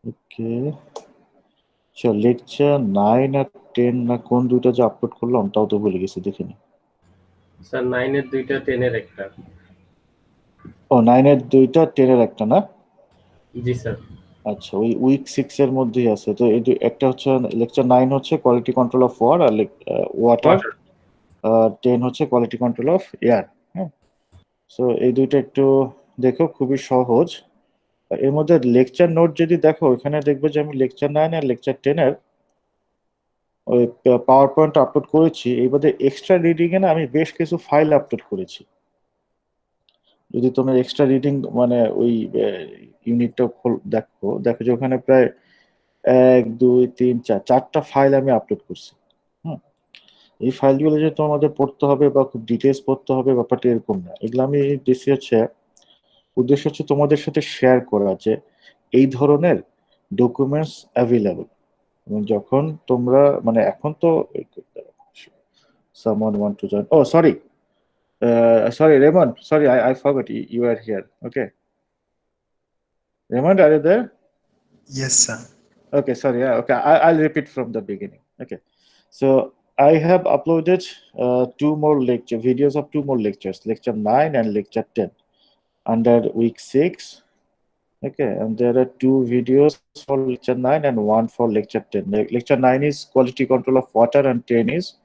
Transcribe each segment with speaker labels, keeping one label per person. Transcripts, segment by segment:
Speaker 1: ওকে, আচ্ছা লেকচার 9 আর 10 না কোন দুইটা যে আপলোড করলাম তাও তো ভুলে গেছি, দেখিনি।
Speaker 2: স্যার 9-এর দুইটা, 10-এর একটা।
Speaker 1: ও 9 এর দুইটা 10 এর একটা না?
Speaker 2: জি স্যার।
Speaker 1: আচ্ছা, ওই উইক 6 এর মধ্যেই আছে তো। এই একটা হচ্ছে লেকচার 9 হচ্ছে quality control of water,
Speaker 2: water.
Speaker 1: 10 হচ্ছে কোয়ালিটি কন্ট্রোল অফ এয়ার। হ্যাঁ, সো এই দুইটা একটু দেখো, খুবই সহজ। এর মধ্যে লেকচার নোট যদি দেখো, ওখানে দেখবে যে আমি লেকচার 9 আর লেকচার 10 এর ওই পাওয়ার পয়েন্ট আপলোড করেছি। এই বাদে এক্সট্রা রিডিং এ না আমি বেশ কিছু ফাইল আপলোড করেছি। যদি তোমরা এক্সট্রা রিডিং মানে ওই ইউনিটটা দেখো, দেখো যে ওখানে প্রায় 1 2 3 4 চারটা ফাইল আমি আপলোড করছি। হুম, এই ফাইলগুলো যে তোমাদের পড়তে হবে বা খুব ডিটেলস পড়তে হবে ব্যাপারটা এরকম না। এগুলো আমি দিচ্ছি হচ্ছে, উদ্দেশ্য হচ্ছে তোমাদের সাথে শেয়ার করা যে এই ধরনের ডকুমেন্টস অ্যাভেলেবল। যখন তোমরা মানে এখন তো someone want to join, oh sorry, sorry Raymond, sorry, I forgot you are here. Okay, Raymond, are you there?
Speaker 3: Yes, sir.
Speaker 1: Okay, sorry. Yeah, okay. I'll repeat from the beginning. Okay. So I have uploaded two more lecture videos of two more lectures, lecture 9 and lecture 10 under week 6. Okay. And there are two videos for lecture 9 and one for lecture 10. Lecture 9 is quality control of water and 10 is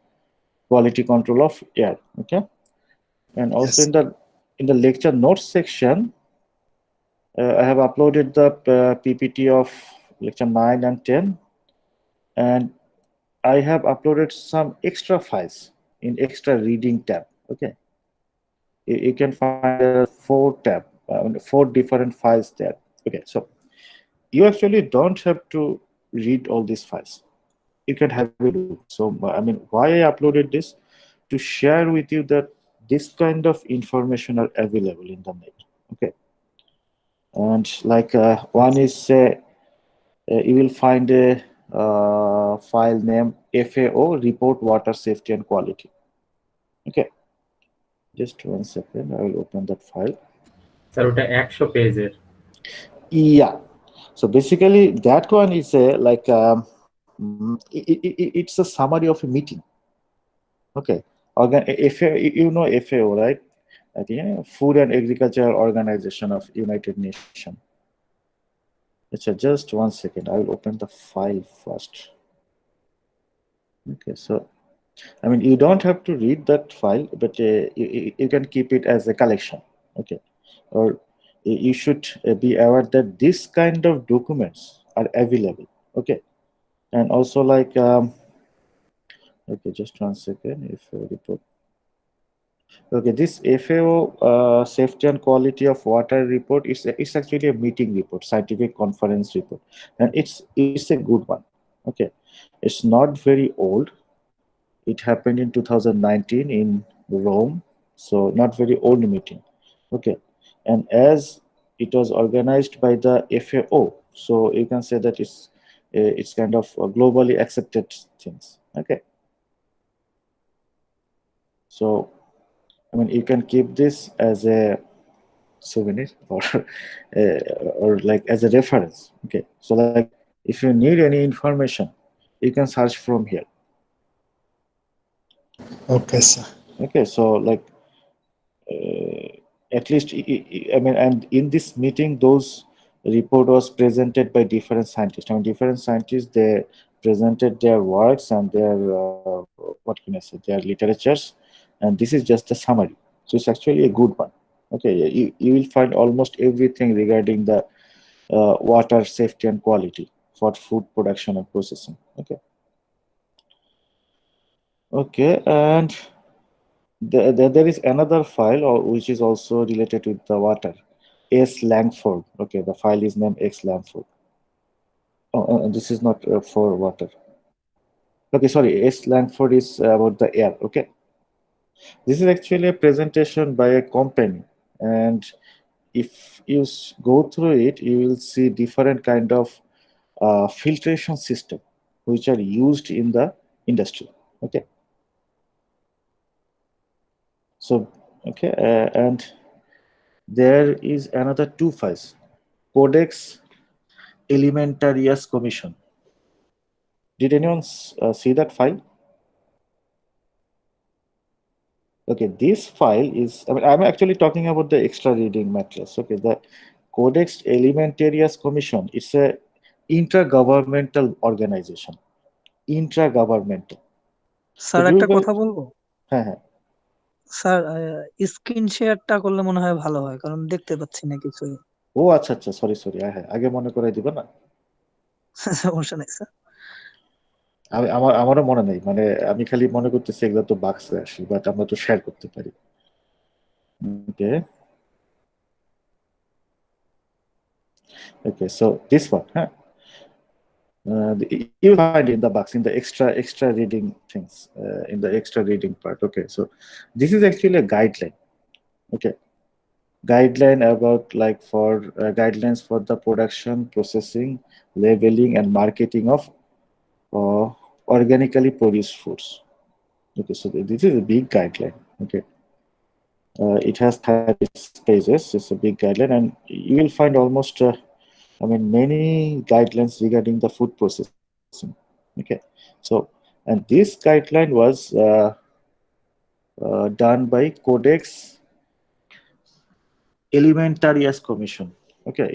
Speaker 1: quality control of air. Okay. And also
Speaker 3: Yes.
Speaker 1: in the lecture notes section, I have uploaded the PPT of lecture 9 and 10, and I have uploaded some extra files in extra reading tab. Okay, you can find four different files there. Okay, so you actually don't have to read all these files. You can have a look. So I mean, why I uploaded this? To share with you that this kind of information are available in the net. Okay, and like one is you will find a file name FAO report water safety and quality. Okay, just 1 second, I will open that file.
Speaker 2: Sir ওটা 100 পেজের।
Speaker 1: Yeah, so basically that one is a like it's a summary of a meeting. Okay, FAO, you know FAO, right? I think Food and Agriculture Organization of United Nations. It's just 1 second. I will open the file first. Okay, so I mean, you don't have to read that file, but you can keep it as a collection. Okay, or you should be aware that this kind of documents are available. Okay, and also like okay, just 1 second. If report. Okay, this FAO safety and quality of water report is it's actually a meeting report, scientific conference report, and it's a good one. Okay, it's not very old. It happened in 2019 in Rome, so not very old meeting. Okay, and as it was organized by the FAO, so you can say that it's kind of globally accepted things. Okay, so I mean you can keep this as a souvenir or like as a reference. Okay, so like if you need any information, you can search from here.
Speaker 3: Okay, sir.
Speaker 1: Okay, so like at least I mean, and in this meeting those report was presented by different scientists. I mean, different scientists, they presented their works and their what can I say, their literatures, and this is just a summary, so it's actually a good one. Okay, you will find almost everything regarding the water safety and quality for food production and processing. Okay, okay, and there is another file which is also related with the water. S. Langford. Okay, the file is named X Langford. Oh, this is not for water. Okay, sorry. S. Langford is about the air. Okay, this is actually a presentation by a company, and if you go through it, you will see different kind of filtration system which are used in the industry. Okay, so okay, and there is another two files, codex Alimentarius Commission. Did anyone see that file? Okay, this file is, I mean, I'm actually talking about the extra reading materials. Okay, the Codex Alimentarius Commission, it's a intergovernmental organization. Intergovernmental. So
Speaker 4: sir
Speaker 1: do you
Speaker 4: একটা
Speaker 1: guys,
Speaker 4: কথা বলবো?
Speaker 1: হ্যাঁ,
Speaker 4: sir screen শেয়ারটা করলে মনে হয় ভালো হয়, কারণ দেখতে পাচ্ছি না কিছুই।
Speaker 1: ও আচ্ছা, সরি, হ্যাঁ, আগে মনে করে দিবে না।
Speaker 4: সমস্যা নেই স্যার।
Speaker 1: আমারও মনে নেই, মানে আমি খালি মনে করতেছি এগুলো তো বাক্সে আসি, বাট আমরা তো শেয়ার করতে পারি। ওকে, so this one, huh? You find in the box in the extra reading things, in the extra reading part. Okay, so this is actually a guideline. Okay, guideline about like for guidelines for the production, processing, labeling, and marketing of organically produced foods. Okay, so this is a big guideline. Okay, it has 36 pages. It's a big guideline, and you will find almost I mean, many guidelines regarding the food processing. Okay, so, and this guideline was done by Codex Alimentarius Commission. Okay,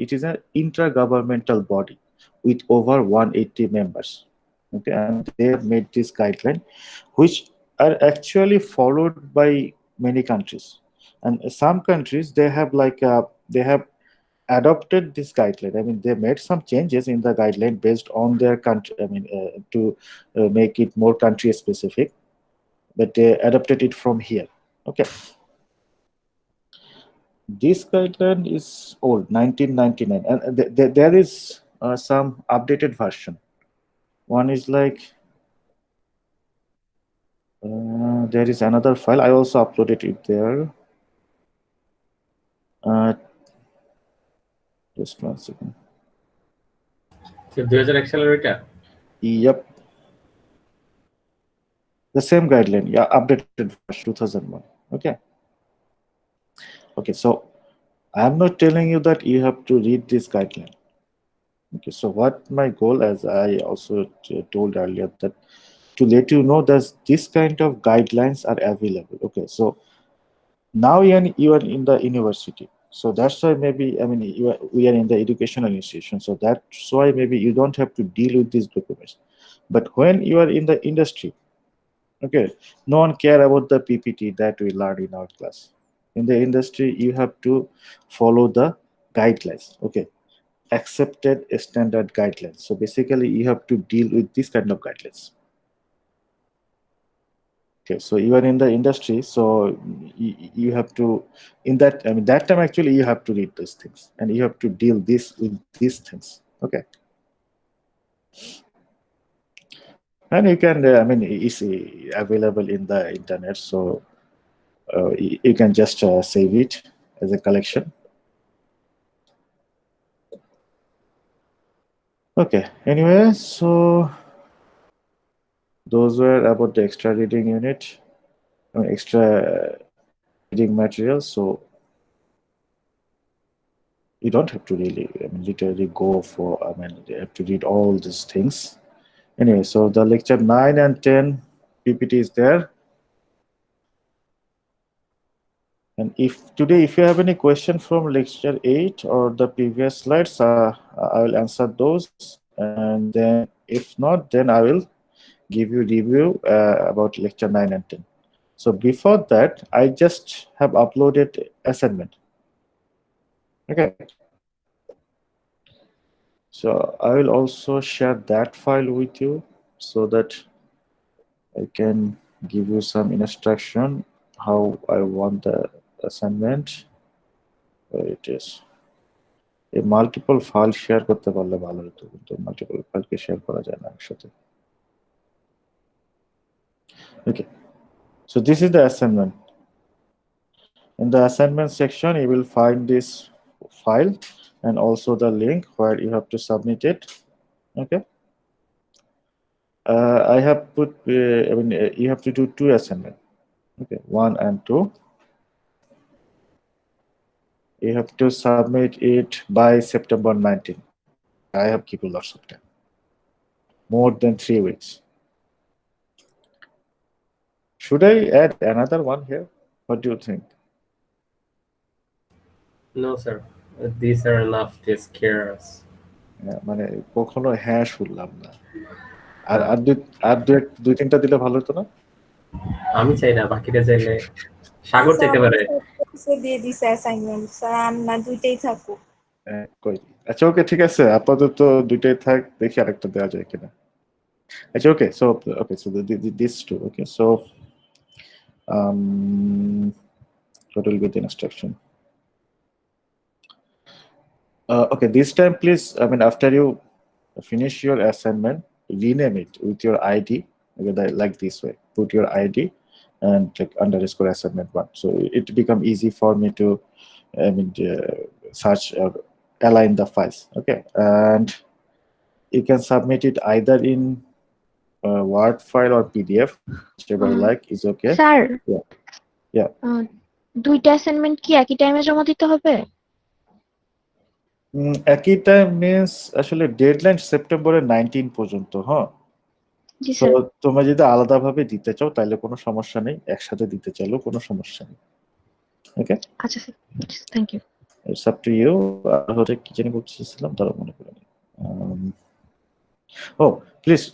Speaker 1: it is an intergovernmental body with over 180 members. Okay, and they have made this guideline, which are actually followed by many countries. And some countries they have like they have adopted this guideline. I mean, they made some changes in the guideline based on their country. I mean, to make it more country specific, but they adopted it from here. Okay. This guideline is old, 1999, and there is some updated version. One is like there is another file. I also uploaded it there. Just 1 second.
Speaker 2: 2001 সালের ওইটা?
Speaker 1: Yep. The same guideline, yeah, updated version 2001. Okay. Okay, so I'm not telling you that you have to read this guideline. Okay, so what my goal, as I also told earlier, that to let you know that this kind of guidelines are available. Okay, so now you are in the university, so that's why maybe, I mean, we are in the educational institution, so that's why maybe you don't have to deal with these documents. But when you are in the industry, okay, no one care about the PPT that we learned in our class. In the industry, you have to follow the guidelines. Okay, accepted standard guidelines. So basically, you have to deal with this kind of guidelines. Okay, so you are in the industry, so you have to, in that, I mean, that time actually you have to read these things, and you have to deal with these things. Okay, and you can, I mean, it's available in the internet, so you can just save it as a collection. Okay, anyway, so those were about the extra reading unit, I mean, extra reading material. So you don't have to really, I mean, literally go for, I mean, you have to read all these things. Anyway, so the lecture 9 and 10 PPT is there. And if today, if you have any question from lecture 8 or the previous slides, I will answer those. And then if not, then I will give you review about lecture 9 and 10. So before that, I just have uploaded assignment. Okay. So I will also share that file with you so that I can give you some instruction how I want the assignment. Where it is. A multiple file share করতে পারলে ভালো হতো, কিন্তু multiple file কে share করা যায় না একসাথে। Okay, so this is the assignment. In the assignment section, you will find this file and also the link where you have to submit it. Okay. I have put, I mean, you have to do 2 assignments. Okay, 1 and 2. You have to submit it by September 19. I have given lots of time, more than 3 weeks. Should I add another one here? What do you think?
Speaker 2: No, sir. These are enough to scare us.
Speaker 1: মানে কখনো হ্যাঁ শুনলাম না। আর
Speaker 2: হ্যাঁ।
Speaker 1: আর দুই তিনটা দিলে ভালো হতো না?
Speaker 2: আমি চাই না, বাকিরা চাইলে সাগর
Speaker 5: স্যার
Speaker 2: চাইতে পারে।
Speaker 5: আমার দিয়ে দিছে অ্যাসাইনমেন্ট, স্যার না দুইটাই থাকুক।
Speaker 1: কই আচ্ছা ওকে ঠিক আছে, আপাতত দুইটাই থাক, দেখি আরেকটা দেওয়া যায় কিনা। আচ্ছা okay, so this two, okay, so what will be the instruction? Okay, this time please, I mean, after you finish your assignment, rename it with your ID, okay, like this way, put your ID and like underscore assignment 1, so it become easy for me to, I mean, search or align the files, okay, and you can submit it either in Word file or PDF, whichever you like is okay.
Speaker 6: Sir,
Speaker 1: Yeah.
Speaker 6: দুইটা assignment কি একই টাইমে জমা দিতে হবে?
Speaker 1: একই time means আসলে deadline সেপ্টেম্বরের 19 পর্যন্ত, হ্যাঁ।
Speaker 6: জি
Speaker 1: তো
Speaker 6: স্যার।
Speaker 1: তোমরা যদি আলাদাভাবে দিতে চাও তাহলে কোনো সমস্যা নেই, একসাথে দিতে চাইলেও কোনো সমস্যা নেই, ওকে।
Speaker 6: আচ্ছা sir, thank you.
Speaker 1: It's up to you. আর হচ্ছে কি জানি বলছিলাম, তারা মনে করে নি। Oh, please,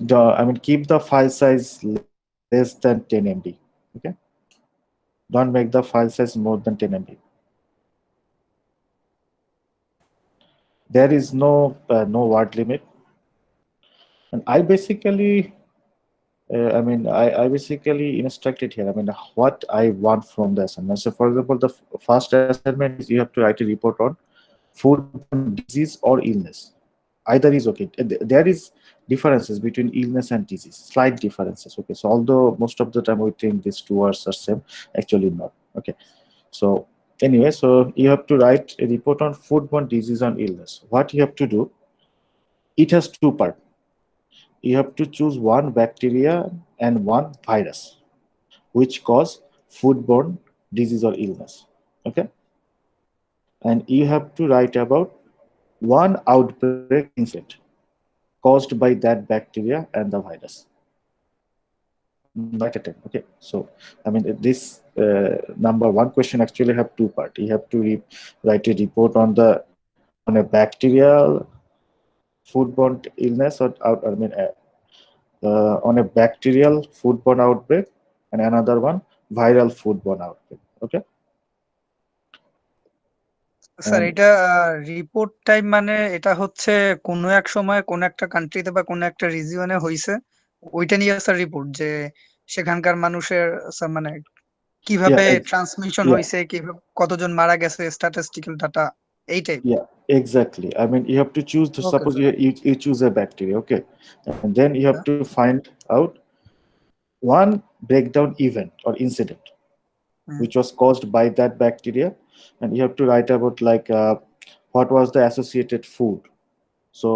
Speaker 1: I mean, keep the file size less than 10 MB, okay. Don't make the file size more than 10 MB. There is no word limit, and I basically I basically instructed here, I mean, what I want from the assignment. So for example, the first assignment is you have to write a report on foodborne disease or illness. Either is okay. There is differences between illness and disease, slight differences, okay. So although most of the time we think these two words are same, actually not, okay. So anyway, so you have to write a report on foodborne disease and illness. What you have to do, it has two parts. You have to choose one bacteria and one virus which cause foodborne disease or illness, okay. And you have to write about one outbreak incident caused by that bacteria and the virus. Write a 10, okay. So I mean, this number one question actually have two parts. You have to write a report on a bacterial foodborne illness, or I mean, on a bacterial foodborne outbreak, and another one viral foodborne outbreak, okay.
Speaker 4: Sir এটা report time মানে এটা হচ্ছে কোনো এক সময় কোন একটা কান্ট্রিতে বা কোন একটা রিজিয়নে হইছে, ওইটা নিয়ে স্যার রিপোর্ট যে সেখানকার মানুষের স্যার মানে কিভাবে ট্রান্সমিশন হইছে, কিভাবে কতজন মারা গেছে, স্ট্যাটিস্টিক্যাল ডাটা, এই type.
Speaker 1: Yeah, exactly. I mean, you have to choose to,
Speaker 4: Okay,
Speaker 1: suppose
Speaker 4: sir.
Speaker 1: you choose a bacteria, okay, and then you have to find out one breakdown event or incident which was caused by that bacteria, and you have to write about like what was the associated food, so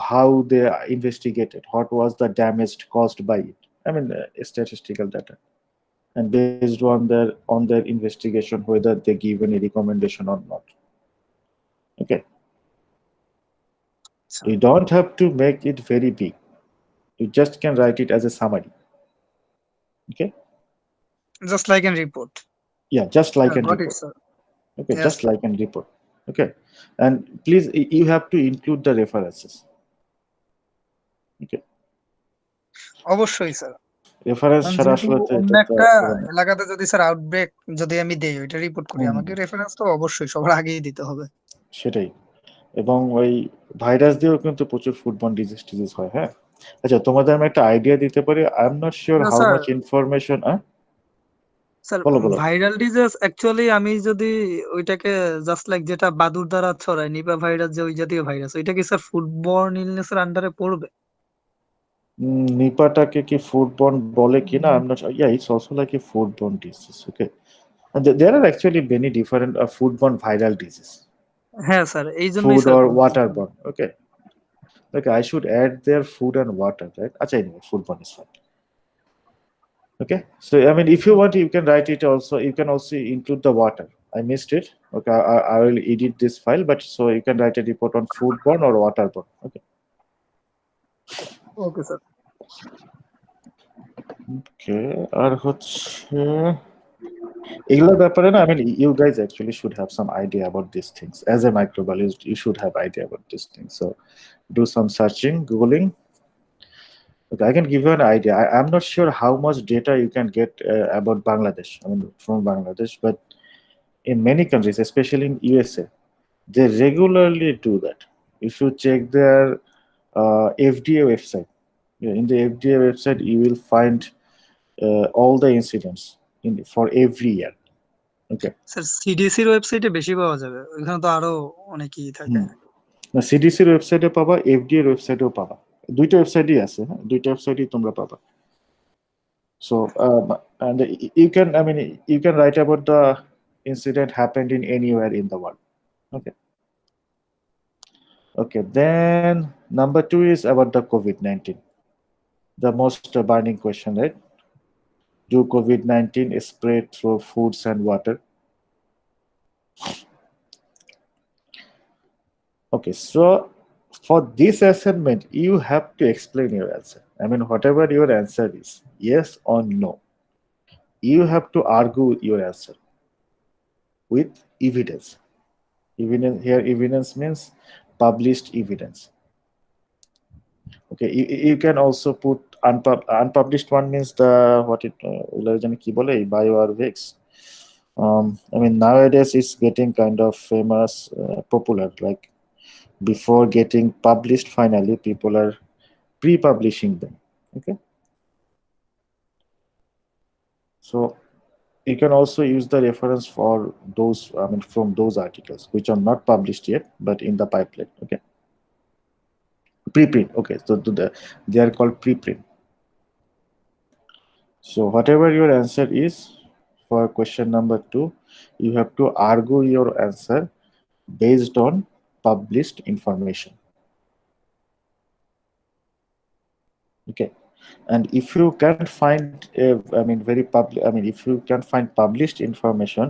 Speaker 1: how they investigated, what was the damage caused by it, I mean, statistical data, and based on their investigation whether they give any recommendation or not, okay. You don't have to make it very big, you just can write it as a summary, okay.
Speaker 4: Just like in report.
Speaker 1: Yeah, just like a
Speaker 4: Got it,
Speaker 1: report,
Speaker 4: sir.
Speaker 1: okay.
Speaker 4: Yes,
Speaker 1: Just
Speaker 4: sir.
Speaker 1: like a report, okay. And please, you have to include the references, okay.
Speaker 4: অবশ্যই sir.
Speaker 1: Reference ছাড়া
Speaker 4: যেহেতু
Speaker 1: আসলে তো
Speaker 4: অন্য
Speaker 1: এটা তো
Speaker 4: একটা
Speaker 1: হবে না।
Speaker 4: এলাকাতে যদি স্যার আউটব্রেক যদি আমি দেই, ওইটা রিপোর্ট করি, আমাকে রেফারেন্স তো অবশ্যই সবার আগেই দিতে হবে।
Speaker 1: সেটাই। এবং ওই ভাইরাস দিয়েও কিন্তু প্রচুর ফুডবর্ন ডিজিজ হয়, হ্যাঁ। আচ্ছা, তোমাদের আমি একটা আইডিয়া দিতে পারি। আই এম নট শিওর
Speaker 4: না
Speaker 1: how
Speaker 4: sir,
Speaker 1: much information.
Speaker 4: Sir
Speaker 1: বলো বলো।
Speaker 4: ভাইরাল ডিজিজ অ্যাকচুয়ালি আমি যদি ওইটাকে জাস্ট লাইক যেটা বাদুর দ্বারা ছড়ায়, নিপা ভাইরাস যে ওই জাতীয় ভাইরাস, ওইটা কি স্যার ফুডবর্ন ইলনেস এর আন্ডারে পড়বে?
Speaker 1: নিপাটাকে কি ফুডবর্ন বলে কিনা I am not, yeah it's also like a foodborne disease, okay. There are actually many different foodborne viral disease.
Speaker 4: হ্যাঁ স্যার, এই জন্যই
Speaker 1: Food
Speaker 4: sir
Speaker 1: or waterborne, okay. Okay, I should add their food and water, right? Acha, anyway, foodborne is fine. Okay, so I mean, if you want, you can write it also. You can also include the water. I missed it. Okay, I will edit this file, but so you can write a report on foodborne or waterborne. Okay.
Speaker 4: Okay sir.
Speaker 1: Okay, আর হচ্ছে এগুলোর ব্যাপারে না, I mean, you guys actually should have some idea about these things. As a microbiologist, you should have idea about these things. So do some searching, Googling. Okay, I can give you an idea. I'm not sure how much data you can get about Bangladesh, I mean, from Bangladesh, but in many countries, especially in USA, they regularly do that. If you check their FDA website, in the FDA website, you will find all the incidents for every year. Okay.
Speaker 4: Sir সিডিসির ওয়েবসাইটে বেশি পাওয়া যাবে, ওইখানে তো আরো অনেকই থাকে।
Speaker 1: না, সিডিসির ওয়েবসাইটে পাবা, এফডিএ এর ওয়েবসাইটেও পাবা, দুইটা ওয়েবসাইটই আছে, হ্যাঁ, দুইটা ওয়েবসাইটই তোমরা পাবা। So and you can write about the incident happened in anywhere in the world. Okay. Okay, then number 2 is about the COVID-19, the most burning question, right? Do COVID-19 spread through foods and water? Okay, so for this assignment, you have to explain your answer. I mean, whatever your answer is, yes or no, you have to argue your answer with evidence. Evidence here, evidence means published evidence. Okay, you can also put unpublished one, means the what it ki bole bio or vex. I mean, nowadays it's getting kind of famous, popular, like before getting published finally, people are pre-publishing them. Okay, so you can also use the reference for those, I mean, from those articles which are not published yet but in the pipeline. Okay, preprint. Okay, so they are called preprint. So whatever your answer is for question number 2, you have to argue your answer based on published information. Okay, and if you can find if you can find published information,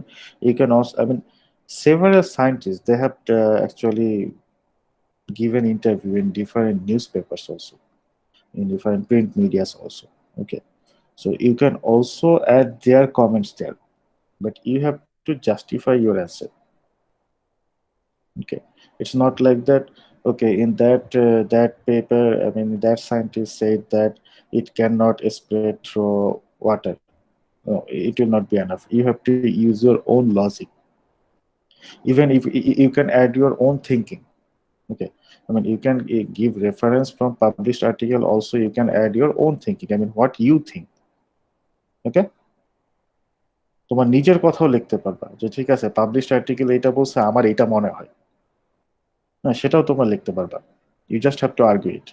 Speaker 1: you can also, I mean, several scientists, they have actually given interview in different newspapers also, in different print medias also. Okay, so you can also add their comments there, but you have to justify your answer. Okay, it's not like that. Okay, in that paper, I mean, that scientist said that it cannot spread through water. No, it will not be enough. You have to use your own logic. Even if you can add your own thinking. Okay, I mean, you can give reference from published article. Also, you can add your own thinking. I mean, what you think. Okay, তোমার নিজের কথাও লিখতে পারবা যে ঠিক আছে, published article এটা বলছে, আমার এটা মনে হয় না, সেটাও তোমরা লিখতে পারবা। ইউ জাস্ট হ্যাভ টু আর্গুই ইট।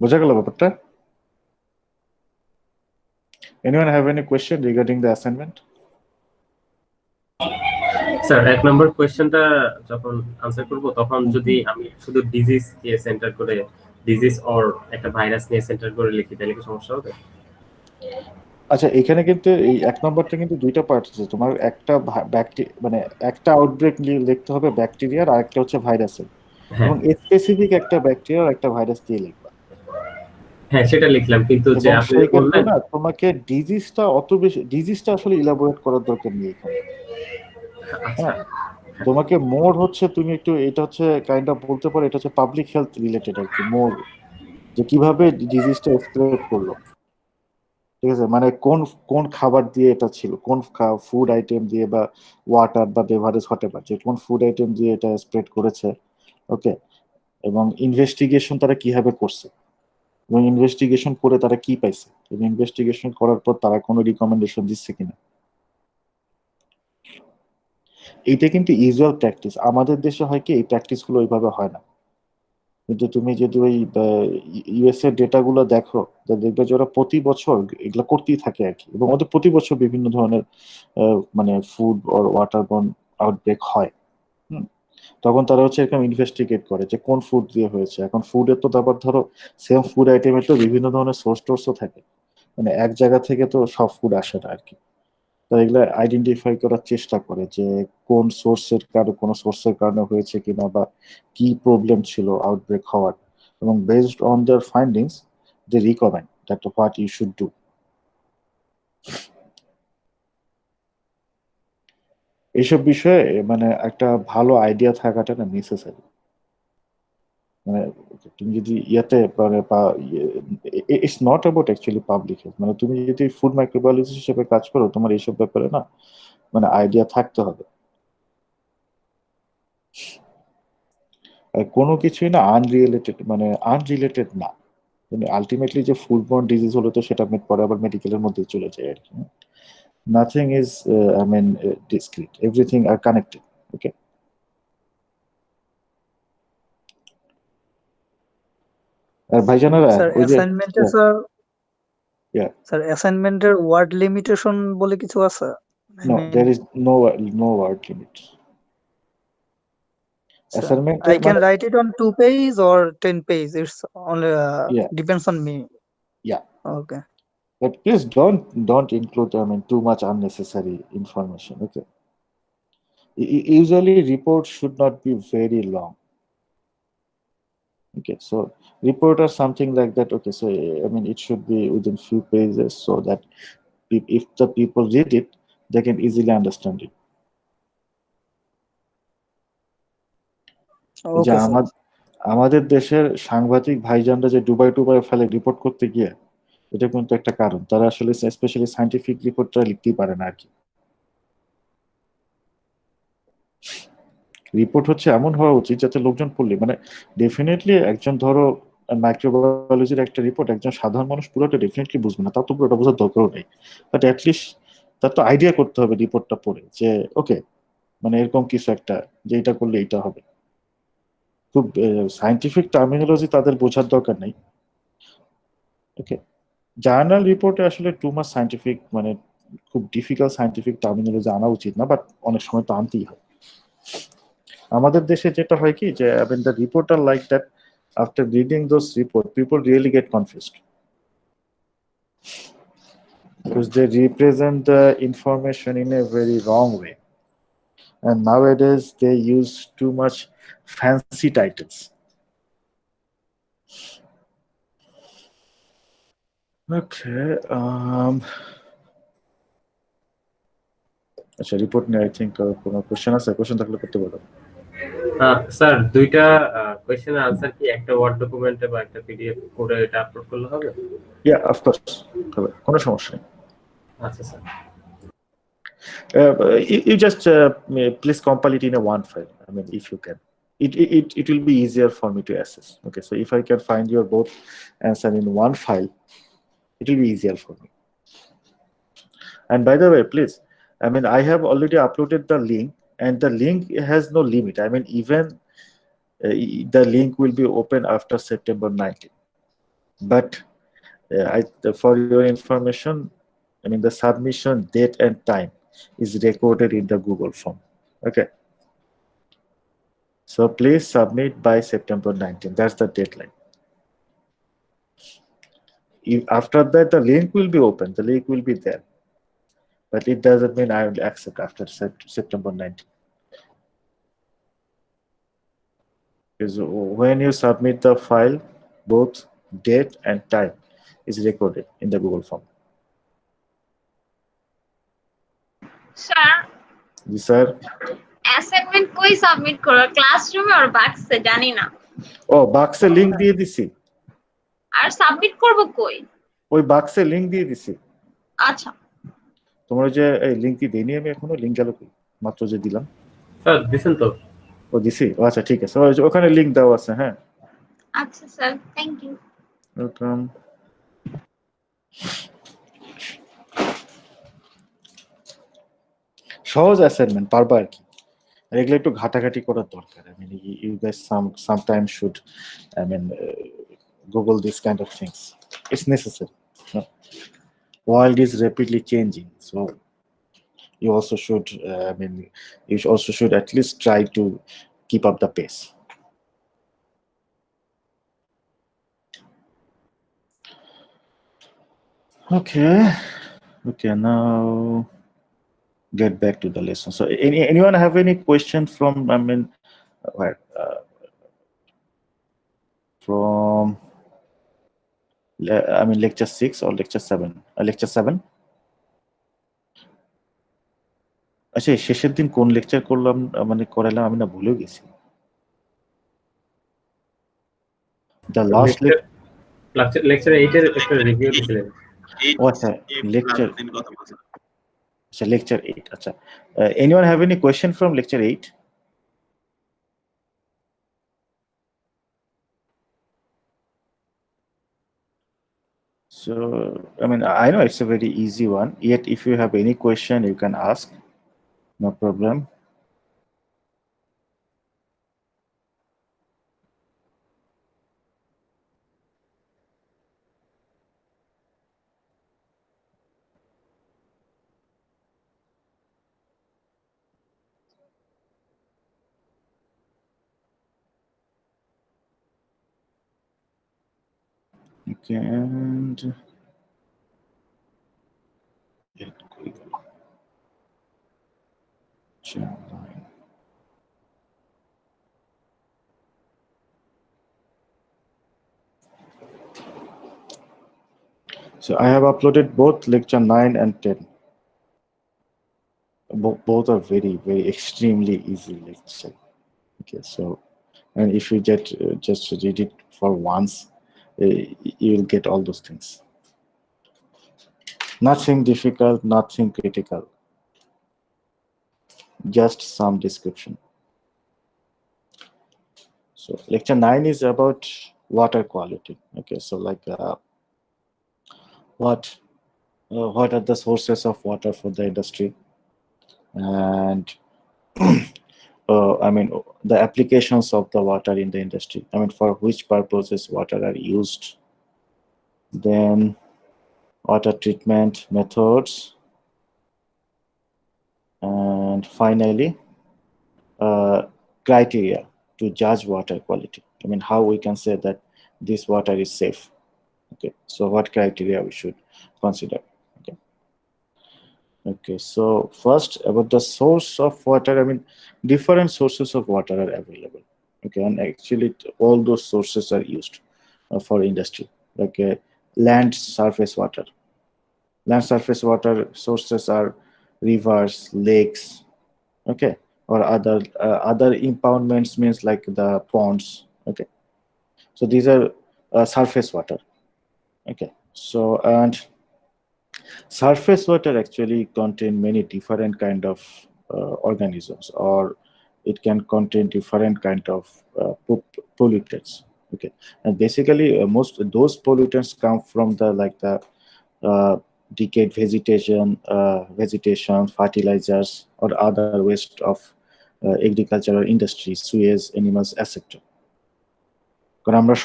Speaker 1: বোঝা গেল ব্যাপারটা? Anyone have any question regarding the assignment?
Speaker 2: Sir 1 নম্বর কোশ্চেনটা যখন আনসার করব তখন যদি আমি শুধু ডিজিজ কে সেন্টার করে, ডিজিজ অর একটা ভাইরাস নিয়ে সেন্টার করে লিখি, তাহলে কি সমস্যা হবে?
Speaker 1: আচ্ছা, এখানে কিন্তু এই 1 নম্বরটা কিন্তু দুইটা পার্ট আছে। তোমার একটা মানে একটা আউটব্রেক লিখতে হবে ব্যাকটেরিয়ার, আর একটা হচ্ছে ভাইরাসের, এবং স্পেসিফিক একটা ব্যাকটেরিয়া আর একটা ভাইরাস দিয়ে লিখবা।
Speaker 2: হ্যাঁ, সেটা লিখলাম, কিন্তু যে
Speaker 1: এবং
Speaker 2: আপনি
Speaker 1: সেই ক্ষেত্রে
Speaker 2: বললেন
Speaker 1: না, তোমাকে ডিজিজটা অত বেশি, ডিজিজটা আসলে ইলাবোরেট করার দরকার নেই এখানে।
Speaker 2: আচ্ছা,
Speaker 1: তোমাকে মোর হচ্ছে, তুমি একটু এটা হচ্ছে কাইন্ড অফ বলতে পারো, এটা হচ্ছে পাবলিক হেলথ রিলেটেড আর কি, মোর যে কিভাবে ডিজিজটা স্প্রেড করলো। ঠিক আছে, মানে কোন কোন খাবার দিয়ে এটা ছিল, কোন ফুড আইটেম দিয়ে বা ওয়াটার বা বেভারেজ হতে পারে, যে কোন ফুড আইটেম দিয়ে এটা স্প্রেড করেছে। ওকে, এবং ইনভেস্টিগেশন তারা কিভাবে করছে, এবং ইনভেস্টিগেশন করে তারা কি পাইছে, এবং ইনভেস্টিগেশন করার পর তারা কোনো রিকমেন্ডেশন দিচ্ছে কিনা। এইটা কিন্তু ইউজুয়াল প্র্যাকটিস, আমাদের দেশে হয় কি এই প্র্যাকটিসগুলো ওইভাবে হয় না। কিন্তু তুমি যদি ওই ইউএস এর ডেটাগুলো দেখো, দেখবে যে ওরা প্রতি বছর এগুলো করতেই থাকে আর কি, এবং ওদের প্রতি বছর বিভিন্ন ধরনের মানে ফুড অর ওয়াটারবর্ন আউটব্রেক হয়। তখন তারা হচ্ছে এরকম ইনভেস্টিগেট করে যে কোন ফুড দিয়ে হয়েছে। এখন ফুডের তো আবার ধরো সেম ফুড আইটেমের তো বিভিন্ন ধরনের সোর্স টোর্সও থাকে, মানে এক জায়গা থেকে তো সব ফুড আসে না আর কি। তারা এগুলো আইডেন্টিফাই করার চেষ্টা করে যে কোন কোনো সোর্সের কারণে হয়েছে কিনা বা কি প্রবলেম ছিল আউটব্রেক হওয়ার, এবং based on their findings they recommend that what you should do. এইসব বিষয়ে মানে একটা ভালো আইডিয়া থাকাটা না নেসেসারি। মানে তুমি যদি ইয়াতে মানে it's not about actually public health, মানে তুমি যদি ফুড মাইক্রোবায়োলজিস্ট হিসেবে কাজ করো তোমার এইসব ব্যাপারে না মানে আইডিয়া থাকতে হবে। আর কোনো কিছুই না আনরিলেটেড না, মানে আলটিমেটলি যে ফুড বর্ন ডিজিজ হলো তো সেটা পরে আবার মেডিকেলের মধ্যে চলে যায় আর কি। Nothing is I mean discrete, everything are connected. Okay, আর ভাইজানারা
Speaker 4: স্যার
Speaker 1: ওই যে
Speaker 4: অ্যাসাইনমেন্টে স্যার
Speaker 1: yeah,
Speaker 4: স্যার অ্যাসাইনমেন্টের ওয়ার্ড লিমিটেশন বলে কিছু আছে? I
Speaker 1: no,
Speaker 4: mean,
Speaker 1: there is no word limit.
Speaker 4: sir,
Speaker 1: অ্যাসাইনমেন্টের
Speaker 4: I can
Speaker 1: মানে
Speaker 4: write it on 2 page or 10 page. It's only
Speaker 1: yeah,
Speaker 4: depends on me.
Speaker 1: yeah.
Speaker 4: Okay.
Speaker 1: But please don't include too much unnecessary information. Okay. Usually reports should not be very long. Okay, so report or something like that. Okay, so I mean it should be within few pages so that if the people read it, they can easily understand it. এই যে
Speaker 4: Okay, sir.
Speaker 1: আমাদের দেশের সাংবাদিক ভাইজানরা যে ডুবাই ফেলে report করতে গিয়ে, এটা কিন্তু একটা কারণ। তারা আসলে স্পেশালি সায়েন্টিফিক রিপোর্টটা লিখতেই পারে না আর কি। রিপোর্ট হচ্ছে এমন হওয়া উচিত যাতে লোকজন পড়লে মানে ডেফিনেটলি একজন ধরো মাইক্রোবায়োলজির একটা রিপোর্ট একজন সাধারণ মানুষ পুরোটা ডেফিনেটলি বুঝবে না, তার তো পুরোটা বোঝার দরকারও নেই, বাট অ্যাটলিস্ট তার তো আইডিয়া করতে হবে রিপোর্টটা পড়ে যে ওকে মানে এরকম কিছু একটা, যে এটা করলে এটা হবে। খুব সায়েন্টিফিক টার্মিনোলজি তাদের বোঝার দরকার নেই। ওকে, জার্নাল রিপোর্টে আসলে টু মাচ সায়েন্টিফিক মানে খুব ডিফিকাল্ট সায়েন্টিফিক টার্মিনোলজি আনা উচিত না, বাট অনেক সময় তো আনতেই হয়। আমাদের দেশে যেটা হয় কি যে I mean the reporter like that after reading those report people really get confused because they represent the information in a very wrong way, and nowadays they use too much fancy titles. Okay, আচ্ছা report নিয়ে I think কোনো question আছে? Question থাকলে করতে পারো।
Speaker 2: Sir দুইটা কোশ্চেনের answer কি একটা ওয়ার্ড ডকুমেন্টে বা একটা পিডিএফ করে এটা আপলোড করলে হবে?
Speaker 1: ইয়া অফকোর্স হবে, কোনো সমস্যা নেই।
Speaker 2: আচ্ছা sir.
Speaker 1: You just please compile it in a one file. I mean, if you can, it will be easier for me to assess. Okay, so if I can find your both answer in one file, it will be easier for me. And by the way, please, I mean, I have already uploaded the link, and the link has no limit. I mean, even the link will be open after September 19th. But for your information, I mean, the submission date and time is recorded in the Google form. Okay. So please submit by September 19th. That's the deadline. After that, the link will be open. The link will be there. But it doesn't mean I will accept after September 19th. Because when you submit the file, both date and time is recorded in the Google form.
Speaker 7: Sir
Speaker 1: Yes, sir.
Speaker 7: Assignment কই submit করব, ক্লাসরুমে আর বাক্সে জানি না।
Speaker 1: Oh, বাক্সে link দিয়ে দিছি।
Speaker 7: আর submit করব কই?
Speaker 1: ওই বাক্সে লিংক দিয়ে দিছি।
Speaker 7: আচ্ছা
Speaker 1: তোমার যে এই লিংকটি দেইনি আমি এখনো, লিংক গেল কই? মাত্র যে দিলাম।
Speaker 2: স্যার দিছেন তো?
Speaker 1: ও দিছি, আচ্ছা ঠিক আছে, ওখানে লিংক দেওয়া আছে। হ্যাঁ,
Speaker 7: আচ্ছা স্যার, থ্যাংক ইউ।
Speaker 1: ওয়েলকাম। সহজ অ্যাসাইনমেন্ট, পারবা আর কি। আর এগুলো একটু ঘাটাঘাটি করার দরকার। I mean, you guys sometimes should, I mean, Google this kind of things. It's necessary. No? World is rapidly changing, so you also should, I mean, you also should at least try to keep up the pace. Okay, now get back to the lesson. So anyone have any question from, I mean, where, from, I mean, lecture 6 or lecture 7? Lecture 7? আচ্ছা শেষের দিন কোন lecture করলাম, মানে করালাম আমি না ভুলে গেছি। দ্য লাস্ট
Speaker 2: লেকচার 8 এর একটা রিভিউ দিছিলেন।
Speaker 1: ও আচ্ছা লেকচার, আচ্ছা লেকচার 8। আচ্ছা, anyone have any question from lecture 8? So, I mean, I know it's a very easy one. Yet, if you have any question, you can ask. No problem. Okay, and so I have uploaded both lecture 9 and 10. Both are very, very extremely easy lecture. Okay, so, and if you just read it for once, you will get all those things. Nothing difficult, nothing critical, just some description. So lecture 9 is about water quality. Okay, so like what are the sources of water for the industry, and I mean the applications of the water in the industry. I mean for which purposes water are used. Then water treatment methods, and finally criteria to judge water quality. I mean how we can say that this water is safe. Okay, so what criteria we should consider. Okay, so first about the source of water. I mean different sources of water are available. Okay, and actually all those sources are used for industry, like land surface water. Land surface water sources are rivers, lakes, okay, or other impoundments, means like the ponds. Okay, so these are surface water. Okay, so and surface water actually contain many different kind of organisms, or it can contain different kind of pollutants. Okay, and basically most those pollutants come from the like the decayed vegetation, fertilizers, or other waste of agricultural industry, sewage, animals, etc. কারণ আমরা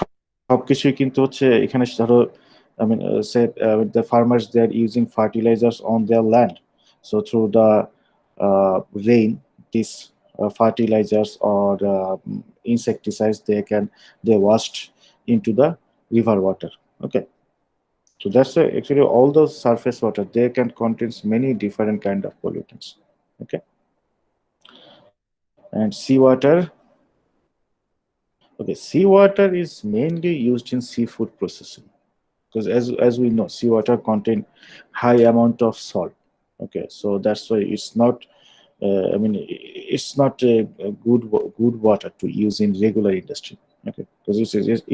Speaker 1: সবকিছুই কিন্তু হচ্ছে এখানে ধরো, I mean, say the farmers, they are using fertilizers on their land. So through the rain, these fertilizers or insecticides, they washed into the river water. Okay, so that's actually all those surface water, they can contain many different kind of pollutants. Okay, and seawater. Okay, seawater is mainly used in seafood processing, because as we know, seawater contain high amount of salt. Okay, so that's why it's not I mean it's not a good water to use in regular industry. Okay, because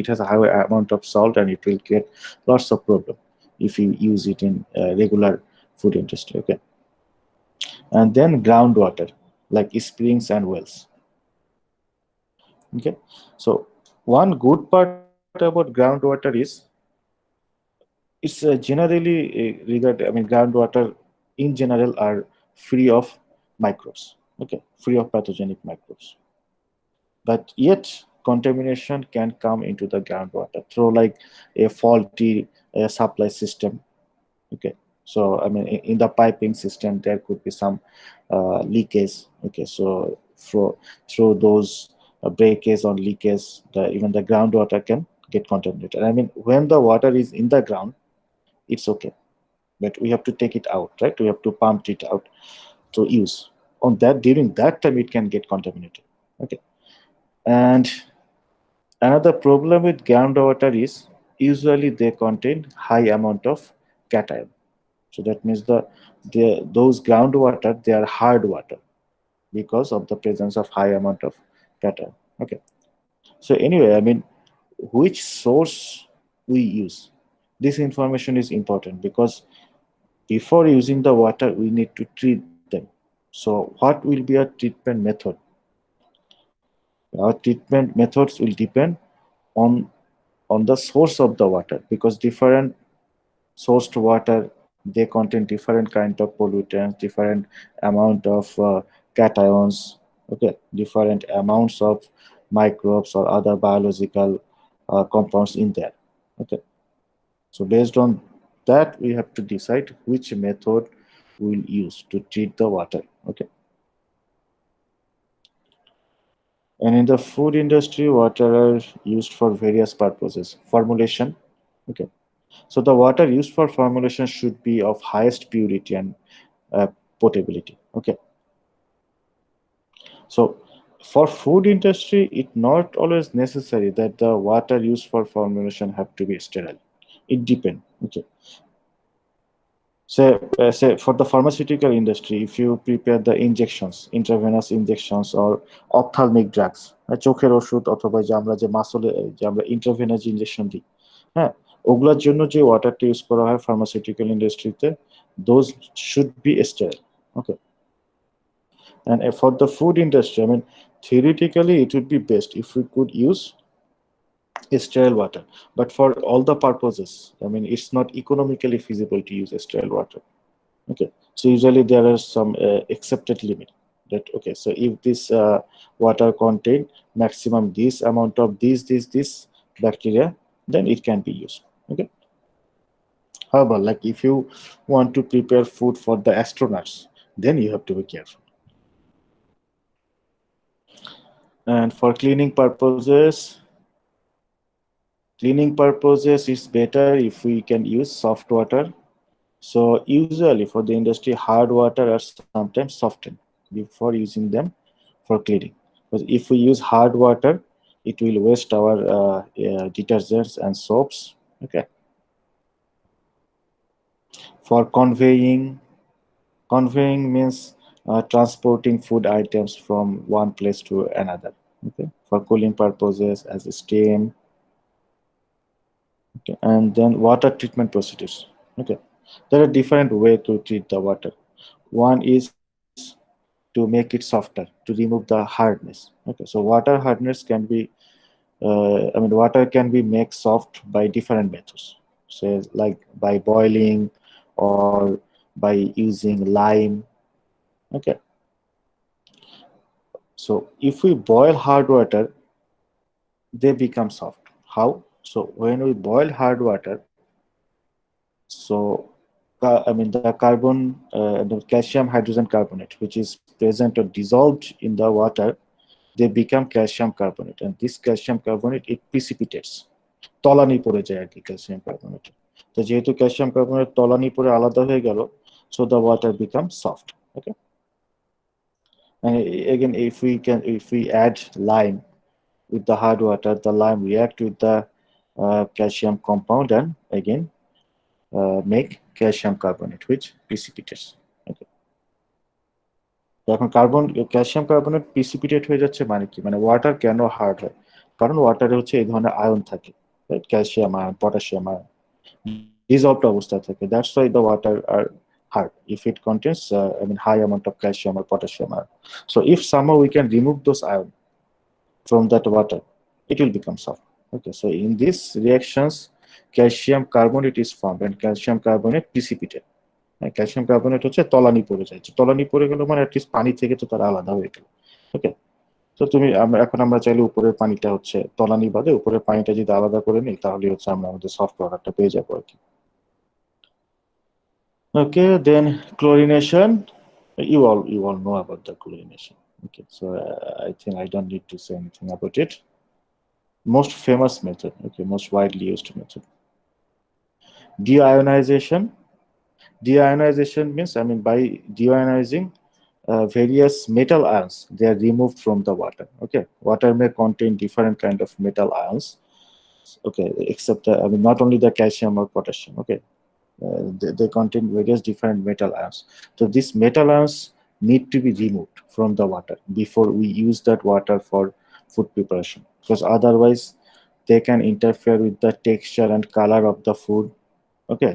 Speaker 1: it has a high amount of salt, and it will get lots of problem if you use it in regular food industry. Okay, and then groundwater like springs and wells. Okay, so one good part about groundwater is it's generally I mean groundwater in general are free of microbes. Okay, free of pathogenic microbes, but yet contamination can come into the groundwater through like a faulty supply system. Okay, so I mean in the piping system there could be some leakage. Okay, so through those breakage or leakage, even the groundwater can get contaminated. I mean when the water is in the ground, it's okay, but we have to take it out, right? We have to pump it out. to use. On that, during that time, it can get contaminated. Okay, and another problem with groundwater is usually they contain high amount of cation. So that means those groundwater, they are hard water because of the presence of high amount of cation. Okay. So anyway, I mean, which source we use, this information is important because before using the water, we need to treat them. So what will be our treatment method? Our treatment methods will depend on the source of the water, because different sourced water, they contain different kind of pollutants, different amount of cations, okay, different amounts of microbes or other biological compounds in there. Okay, so based on that, we have to decide which method we'll use to treat the water. Okay, and in the food industry, water are used for various purposes. Formulation, okay, so the water used for formulation should be of highest purity and uh, potability. Okay, so for food industry, it not always necessary that the water used for formulation have to be sterile. It depends. Okay, say for the pharmaceutical industry, if you prepare the injections, intravenous injections or ophthalmic drugs, চোখের ওষুধ অথবা যে আমরা যে মাসলে যে আমরা intravenous injection দিই, হ্যাঁ, ওগুলোর জন্য যে ওয়াটারটা ইউজ করা হয় ফার্মাসিউটিক্যাল ইন্ডাস্ট্রিতে, those should be sterile. Okay, and for the food industry, I mean, theoretically it would be best if we could use sterile water, but for all the purposes, I mean, it's not economically feasible to use sterile water. Okay, so usually there are some accepted limit that, okay, so if this water contain maximum this amount of this bacteria, then it can be used. Okay, however, like if you want to prepare food for the astronauts, then you have to be careful. And for cleaning purposes, it's better if we can use soft water. So usually for the industry, hard water are sometimes softened before using them for cleaning. Because if we use hard water, it will waste our detergents and soaps. Okay. For conveying means transporting food items from one place to another. Okay. For cooling purposes, as a steam. Okay. And then water treatment procedures. Okay. There are different ways to treat the water. One is to make it softer, to remove the hardness. Okay, so water hardness can be, water can be made soft by different methods. So like by boiling or by using lime. Okay, so if we boil hard water, they become soft. How? So when we boil hard water, so the carbon, the calcium hydrogen carbonate, which is present or dissolved in the water, they become calcium carbonate, and this calcium carbonate, it precipitates, তলানি পড়ে যায় আর কি calcium carbonate. তো যেহেতু calcium carbonate তলানি পড়ে আলাদা হয়ে গেল, so the water becomes soft. Okay, and again, if we add lime with the hard water, the lime react with the calcium compound and again make calcium carbonate, which precipitates. Okay, এখন calcium carbonate precipitate হয়ে যাচ্ছে মানে কি, মানে water কেন hard হয়, কারণ ওয়াটারে হচ্ছে এই ধরনের আয়ন থাকে, right, calcium ion, potassium ion dissolved অবস্থায় থাকে, that's why the water are hard if it contains high amount of calcium or potassium ion. So if somehow we can remove those ion from that water, it will become soft. Okay, so in these reactions, calcium carbonate is formed and calcium carbonate precipitate. Calcium carbonate হচ্ছে তলানি পড়ে যায়, তলানি পড়ে গেল মানে at least পানি থেকে তো তারা আলাদা হয়ে গেল। ওকে, তো এখন আমরা চাইলে উপরের পানিটা হচ্ছে তলানি বাদে উপরের পানিটা যদি আলাদা করে নিই, তাহলে হচ্ছে আমরা আমাদের সফট ওয়াটারটা পেয়ে যাবো আর কি। ওকে, দেন chlorination, you all know about the chlorination. Okay, so I think I don't need to say anything about it. Most famous method, okay, most widely used method. Deionization means, by deionizing, various metal ions, they are removed from the water. Okay, water may contain different kind of metal ions. Okay, except I mean not only the calcium or potassium. Okay, they contain various different metal ions. So these metal ions need to be removed from the water before we use that water for food preparation, because otherwise they can interfere with the texture and color of the food. Okay,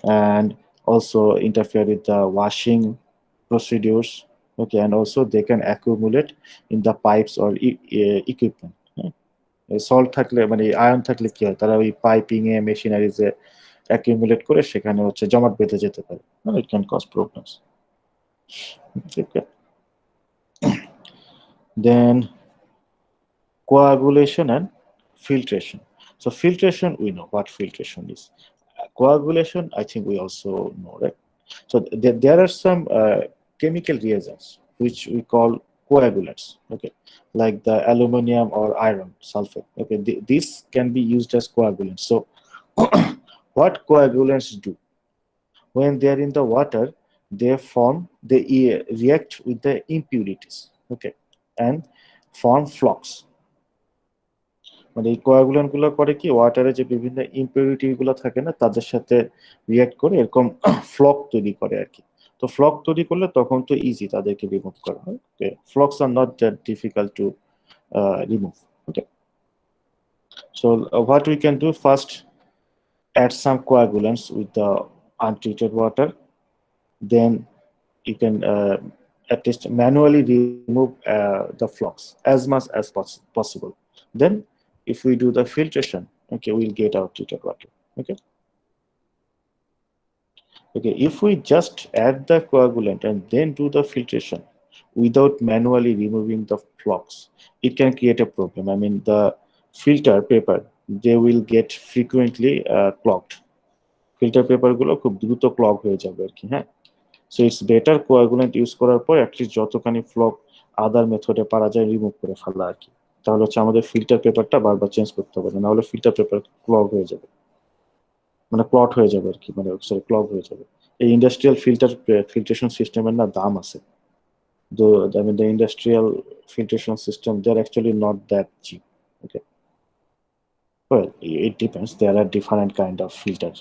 Speaker 1: and also interfere with the washing procedures. Okay, and also they can accumulate in the pipes or equipment. Salt থাকলে মানে iron থাকলে কি হয়, তারা ওই piping এ মেশিনারিজে accumulate করে সেখানে হচ্ছে জমাট বেঁধে যেতে পারে। It can cause problems. Then coagulation and filtration. So filtration, we know what filtration is. Coagulation, I think we also know, right? So there are some chemical reagents which we call coagulants, okay, like the aluminum or iron sulfate. Okay, this can be used as coagulants. So what coagulants do? When they are in the water, they react with the impurities, okay, and form flocks. মানে এই coagulant গুলো করে কি, ওয়াটারে যে বিভিন্ন impurity গুলো থাকে না, তাদের সাথে রিঅ্যাক্ট করে এরকম ফ্লক তৈরি করে আর কি। তো ফ্লক তৈরি করলে তখন তো ইজি তাদেরকে রিমুভ করা হয়। Flocs are not that difficult to remove. Okay, so what we can do, first add some coagulants with the untreated water, then you can at least manually remove the flux as much as possible. Then if we do the filtration, okay, we'll get our treated water. Okay, okay, if we just add the coagulant and then do the filtration without manually removing the flux, it can create a problem. I mean, the filter paper, they will get frequently clogged. Filter paper গুলো খুব দ্রুত clog হয়ে যাবে আর কি। হ্যাঁ, so it's better coagulant use করার পর at least যতখানি ফ্লক আদার মেথডে পারা যায় রিমুভ করে ফেলা আর কি। তাহলে হচ্ছে আমাদের ফিল্টার পেপারটা বারবার চেঞ্জ করতে হবে না, হলে ফিল্টার পেপার ক্লগ হয়ে যাবে, মানে ক্লট হয়ে যাবে আর কি, মানে সরি ক্লগ হয়ে যাবে। এই ইন্ডাস্ট্রিয়াল ফিল্ট্রেশন সিস্টেমের না দাম আছে। I mean, the industrial filtration system, they're actually not that cheap. Okay, well, it depends. There are different kind of filter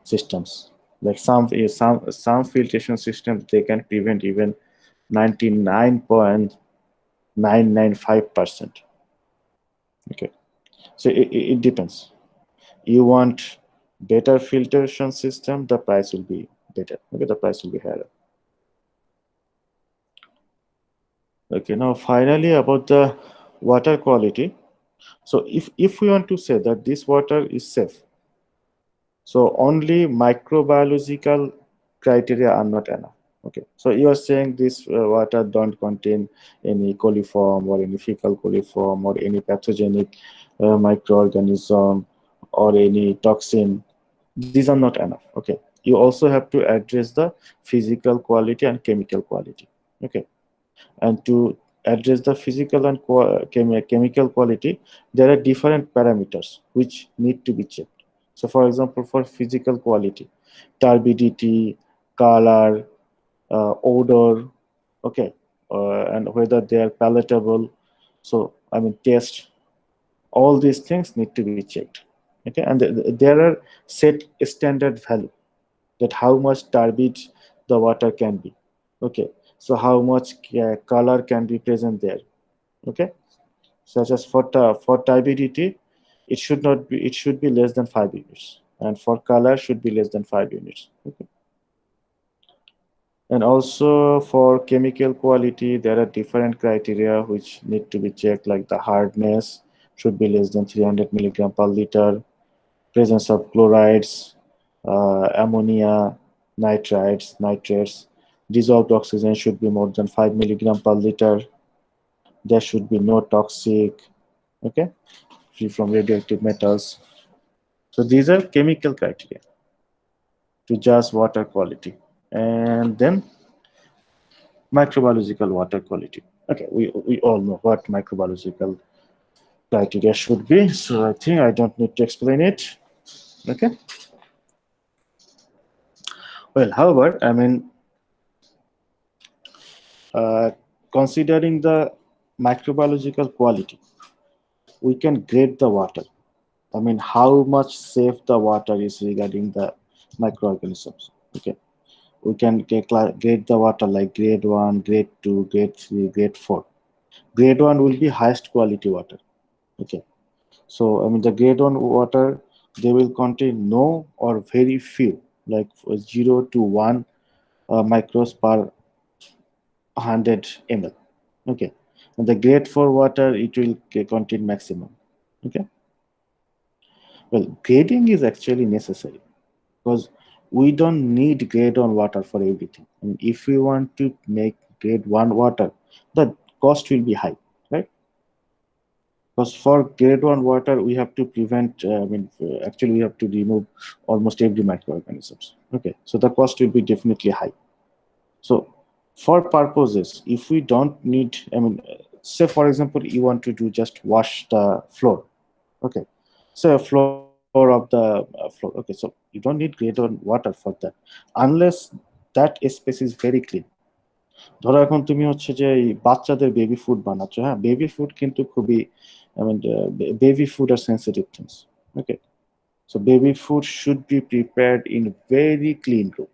Speaker 1: systems. Like some filtration systems, they can prevent even 99.995%. Okay, so it depends. You want better filtration system, the price will be better. Okay, the price will be higher. Okay, now finally about the water quality. So if we want to say that this water is safe, so only microbiological criteria are not enough. Okay, so you are saying this water don't contain any coliform or any fecal coliform or any pathogenic microorganism or any toxin. These are not enough. Okay, you also have to address the physical quality and chemical quality. Okay, and to address the physical and chemical quality, there are different parameters which need to be checked. So for example, for physical quality, turbidity, color, odor, okay, and whether they are palatable. So I mean, taste, all these things need to be checked. Okay, and there are set standard value that how much turbid the water can be. Okay, so how much color can be present there. Okay, such as for turbidity, it should be less than 5 units, and for color should be less than 5 units. Okay, and also for chemical quality, there are different criteria which need to be checked, like the hardness should be less than 300 milligram per liter, presence of chlorides, ammonia, nitrates, dissolved oxygen should be more than 5 milligram per liter. There should be no toxic, okay, free from radioactive metals. So these are chemical criteria to judge water quality. And then microbiological water quality. Okay, we all know what microbiological criteria should be, so I think I don't need to explain it. Okay. Well, however, I mean, uh, considering the microbiological quality, we can grade the water. I mean, how much safe the water is regarding the microorganisms. Okay, we can grade the water like grade 1, grade 2, grade 3, grade 4. Grade 1 will be highest quality water. Okay, so I mean the grade 1 water, they will contain no or very few, like 0 to 1 micros per 100 ml. Okay, and the grade 4 water, it will contain maximum. Okay, well, grading is actually necessary because we don't need grade 1 water for everything. I mean, if we want to make grade 1 water, the cost will be high, right? Because for grade 1 water, we have to prevent, actually, we have to remove almost every microorganisms. Okay, so the cost will be definitely high. So, for purposes, if we don't need, say for example, you want to do just wash the floor. Okay, so a floor of the floor. Okay, so you don't need grade 1 water for that, unless that space is very clean. ধরো এখন তুমি হচ্ছে যে এই বাচ্চাদের baby food বানাচ্ছ, হ্যাঁ, baby food কিন্তু খুবই, baby food R sensitive things. Okay, so baby food should be prepared in very clean room.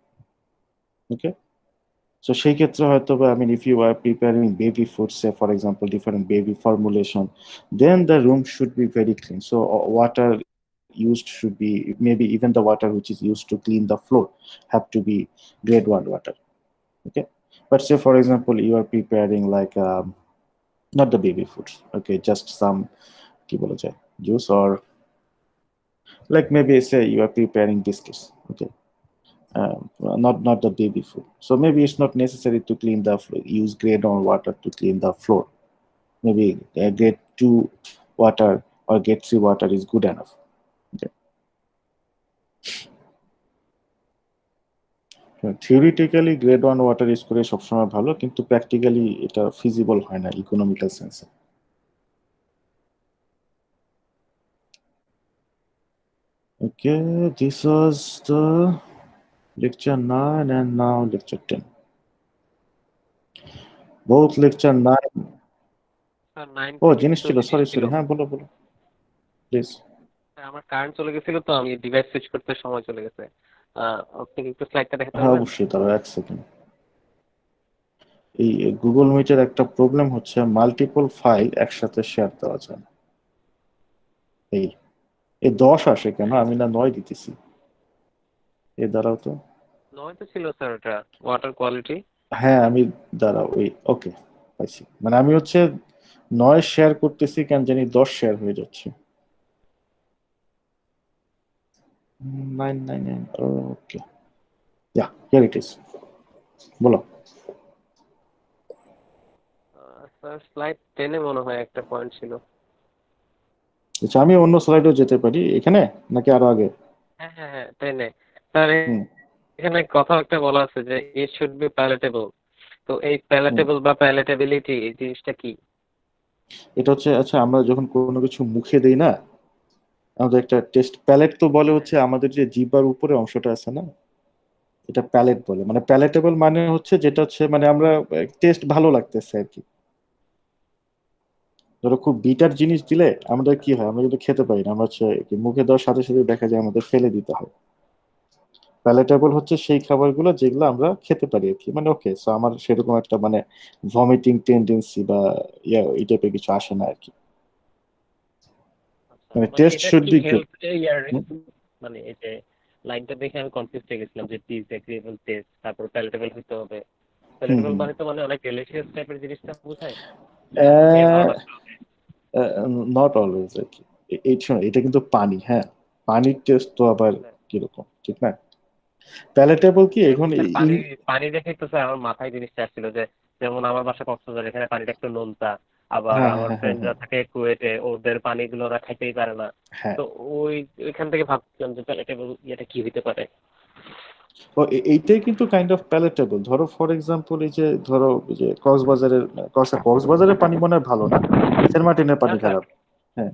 Speaker 1: Okay, so সেই ক্ষেত্রে হয়তো বা, if you are preparing baby food, say for example different baby formulation, then the room should be very clean. So water used should be, maybe even the water which is used to clean the floor have to be grade 1 water. Okay, but say for example you are preparing like not the baby foods, okay, just some কি বলা যায়, juice, or like maybe say you are preparing biscuits. Okay, not the baby food, so maybe it's not necessary to clean the floor, use grade 1 water to clean the floor. Maybe grade 2 water or grade 3 water is good enough. Okay. Theoretically grade 1 water use করে সবসময় ভালো, কিন্তু practically এটা feasible হয় না economical সেন্সে। Okay, this was the lecture 9 and now lecture 10. Both lecture 9. ও জিনিস ছিল, সরি, হ্যাঁ বলো প্লিজ।
Speaker 8: আমার কারেন্ট চলে গেছিল, তো আমি ডিভাইস সুইচ করতে সময় চলে গেছে। আপনি একটু স্লাইডটা দেখাতে
Speaker 1: হ্যাঁ
Speaker 8: পারবেন?
Speaker 1: অবশ্যই, তারা এক সেকেন্ড। এই গুগল মিটের একটা প্রবলেম হচ্ছে, মাল্টিপল ফাইল একসাথে শেয়ার দেওয়া যায় না। এই 10 আসে কেন? আমি না 9 দিতেছি। দাঁড়াও তো,
Speaker 8: 9 তো ছিল স্যার, ওটা ওয়াটার কোয়ালিটি।
Speaker 1: হ্যাঁ আমি দাঁড়াও, ওকে পাইছি। মানে আমি হচ্ছে 9 শেয়ার করতেছি, কেন জানি 10 শেয়ার হয়ে যাচ্ছে। 999, ওকে, ইয়া হিয়ার ইট ইজ। বলো।
Speaker 8: স্যার স্লাইড 10 এ মনে হয় একটা পয়েন্ট ছিল।
Speaker 1: আচ্ছা, আমি অন্য স্লাইডেও যেতে পারি, এখানে নাকি আরো আগে?
Speaker 8: হ্যাঁ 10 এ স্যার এখানে কথা একটা বলা আছে যে ইট শুড বি প্যালেটেবল। তো এই প্যালেটেবল বা প্যালেটেবিলিটি, এই জিনিসটা কি?
Speaker 1: এটা হচ্ছে, আচ্ছা আমরা যখন কোনো কিছু মুখে দেই না, আমাদের একটা টেস্ট প্যালেট তো বলে, হচ্ছে আমাদের যে জিহ্বার উপরে অংশটা আছে না, এটা প্যালেট বলে। মানে প্যালেটেবল মানে হচ্ছে যেটা হচ্ছে, মানে আমরা টেস্ট ভালো লাগতেছে আর কি। ধরো খুব বিটার জিনিস দিলে আমাদের কি হয়, আমরা যদি খেতে পারি না, আমরা হচ্ছে মুখে দেওয়ার সাথে সাথে দেখা যায় আমাদের ফেলে দিতে হয়। প্যালেটেবল হচ্ছে সেই খাবারগুলো যেগুলো আমরা খেতে পারি আর কি। মানে ওকে, সো আমার সেরকম একটা মানে ভমিটিং টেন্ডেন্সি বা এই টাইপের কিছু আসে না আর কি। মানে টেস্ট শুড বি গুড।
Speaker 8: মানে এই যে লাইনটা দেখে আমি কনফিউজ হয়ে গেছিলাম যে দিস এগ্রিয়েবল টেস্ট, তারপর প্যালেটেবল হতে হবে। প্যালেটেবল মানে তো মানে অনেক ডেলিশিয়াস টাইপের জিনিসটা বোঝায়।
Speaker 1: নট অলওয়েজ আর কি। এটা কিন্তু পানি, হ্যাঁ, পানির টেস্ট তো আবার কিরকম, ঠিক না? প্যালেটেবল কি এখন
Speaker 8: পানি দেখে তো স্যার আমার মাথায় জিনিসটা আসছিল যে, যেমন আমার বাসা কক্সবাজার, এখানে পানিটা একটু নোনতা। আবার আমার ফ্রেন্ডরা থাকে কুয়েটে, ওদের পানিগুলো ওরা খাইতেই পারে না। তো ওইখান থেকে ভাবছিলাম যে প্যালেটেবল এটা কি হইতে পারে।
Speaker 1: এইটাই কিন্তু কাইন্ড অফ প্যালেটেবল। ধরো ফর এক্সাম্পল, এই যে ধরো যে কক্সবাজারের পানি মনে হয় ভালো না, সেন্ট মার্টিনের পানি খারাপ। হ্যাঁ,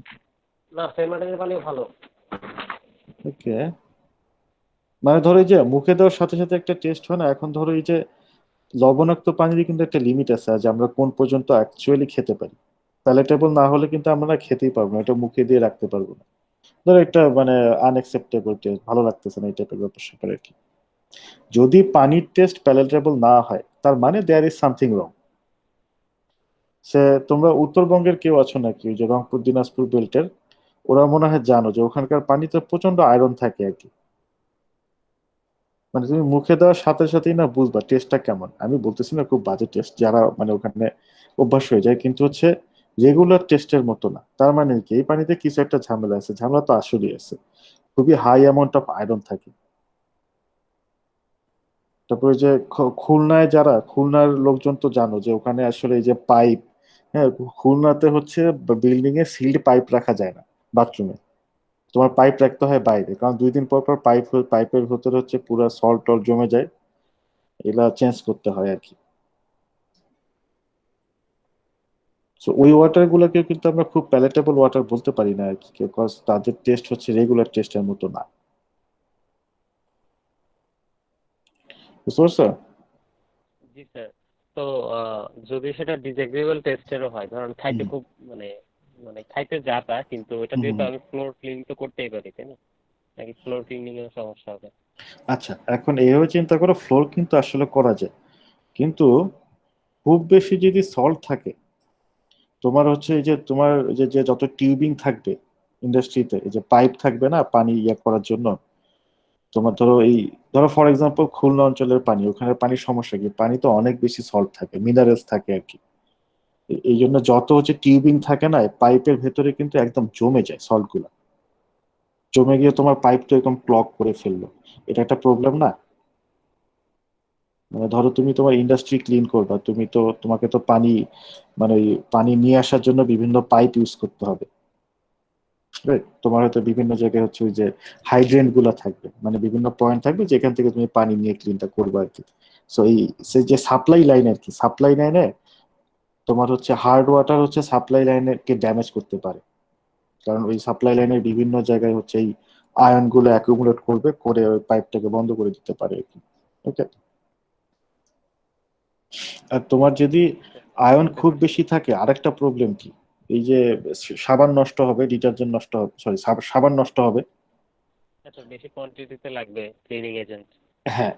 Speaker 8: না সেন্ট মার্টিনের পানি ভালো।
Speaker 1: ওকে, মানে ধরো এই যে মুখে দেওয়ার সাথে সাথে একটা টেস্ট হয় না। এখন ধরো এই যে লবণাক্ত পানির কিন্তু একটা লিমিট আছে যে আমরা কোন পর্যন্ত অ্যাকচুয়ালি খেতে পারি। প্যালেটেবল না হলে কিন্তু আমরা খেতেই পারবো না, এটা মুখে দিয়ে রাখতে পারবো না। ধরো একটা মানে আনএক্সেপ্টেবল টেস্ট, ভালো লাগতেছে না এই টাইপের ব্যাপার স্যাপার আর কি। যদি পানির টেস্ট প্যালেটেবল না হয় তার মানে দেয়ার ইজ সামথিং রং। সে তোমরা উত্তরবঙ্গের কেউ আছো নাকি ওই যে রংপুর দিনাজপুর বেল্টের, ওরা মনে হয় জানো যে ওখানকার পানিতে প্রচন্ড আয়রন থাকে আর কি। মানে তুমি মুখে দেওয়ার সাথে সাথেই না বুঝবা টেস্টটা কেমন। আমি বলতেছি না খুব বাজে টেস্ট, যারা মানে ওখানে অভ্যাস হয়ে যায়, কিন্তু হচ্ছে রেগুলার টেস্টের মতো না। তার মানে কি এই পানিতে কিছু একটা ঝামেলা আছে, ঝামেলা তো আসলেই আছে, খুবই হাই অ্যামাউন্ট অফ আয়রন থাকে। তারপরে যে খুলনায় যারা, খুলনার লোকজন তো জানো যে ওখানে আসলে এই যে পাইপ, হ্যাঁ, খুলনাতে হচ্ছে বিল্ডিং এ সিল্ড পাইপ রাখা যায় না বাথরুমে। তোমার পাইপ রাখতে হয় বাইরে, কারণ 2 দিন পর পর পাইপের ভেতরে হচ্ছে পুরো সল্ট টল জমে যায়, এগুলা চেঞ্জ করতে হয় আর কি। তো ওই ওয়াটার গুলোকে কিন্তু আমরা খুব প্যালেটেবল ওয়াটার বলতে পারি না আর কি, বিকজ তাদের টেস্ট হচ্ছে রেগুলার টেস্টের মতো না। বুঝতে পারছো?
Speaker 8: জি স্যার। তো যদি সেটা ডিসএগ্রিয়েবল টেস্টেরও হয়, ধরুন খাইতে
Speaker 1: হুম
Speaker 8: খুব মানে মানে খাইতে যা তা, কিন্তু এটা
Speaker 1: হুম
Speaker 8: দিয়ে তো
Speaker 1: হুম।
Speaker 8: আমি ফ্লোর ক্লিন তো করতেই পারি, তাই না? নাকি ফ্লোর ক্লিনিং এর সমস্যা হবে?
Speaker 1: আচ্ছা, এখন এইভাবে চিন্তা করো, ফ্লোর কিন্তু আসলে করা যায়, কিন্তু খুব বেশি যদি সল্ট থাকে, তোমার হচ্ছে এই যে তোমার যে যে যত টিউবিং থাকবে ইন্ডাস্ট্রিতে, এই যে পাইপ থাকবে না পানি ইয়ে করার জন্য, তোমার ধরো এই, ধরো ফর এক্সাম্পল খুলনা অঞ্চলের পানি, ওখানে পানির সমস্যা কি, পানি তো অনেক বেশি সল্ট থাকে, মিনারেলস থাকে আর কি। এই জন্য যত হচ্ছে টিউবিং থাকে না পাইপের ভেতরে কিন্তু একদম জমে যায় সল্ট গুলা, জমে গিয়ে তোমার পাইপ তো এরকম ক্লগ করে ফেললো। এটা একটা প্রবলেম না? মানে ধরো তুমি তোমার ইন্ডাস্ট্রি ক্লিন করবা, তুমি তো তোমাকে তো পানি মানে ওই পানি নিয়ে আসার জন্য বিভিন্ন পাইপ ইউজ করতে হবে, right? তোমার হয়তো বিভিন্ন জায়গায় হচ্ছে ওই যে হাইড্রেন্ট গুলা থাকবে, মানে বিভিন্ন পয়েন্ট থাকবে যেখান থেকে তুমি পানি নিয়ে ক্লিনটা করবে আর কি। সো এই সে যে সাপ্লাই লাইন আর কি, সাপ্লাই লাইনে তোমার হচ্ছে হার্ড ওয়াটার হচ্ছে সাপ্লাই লাইনকে ড্যামেজ করতে পারে, কারণ ওই সাপ্লাই লাইনের বিভিন্ন জায়গায় হচ্ছে এই আয়ন গুলো অ্যাকুমুলেট করবে, করে ওই পাইপটাকে বন্ধ করে দিতে পারে আর কি। ওকে। আর তোমার যদি আয়ন
Speaker 8: বুঝতে
Speaker 1: খুব
Speaker 8: পারছি।
Speaker 1: বেশি থাকে আরেকটা প্রবলেম কি, এই যে সাবান নষ্ট হবে, ডিটারজেন্ট নষ্ট হবে, সরি সাবান নষ্ট হবে।
Speaker 8: আচ্ছা, বেশি কোয়ান্টিটিতে লাগবে ক্লিনিং এজেন্ট।
Speaker 1: হ্যাঁ।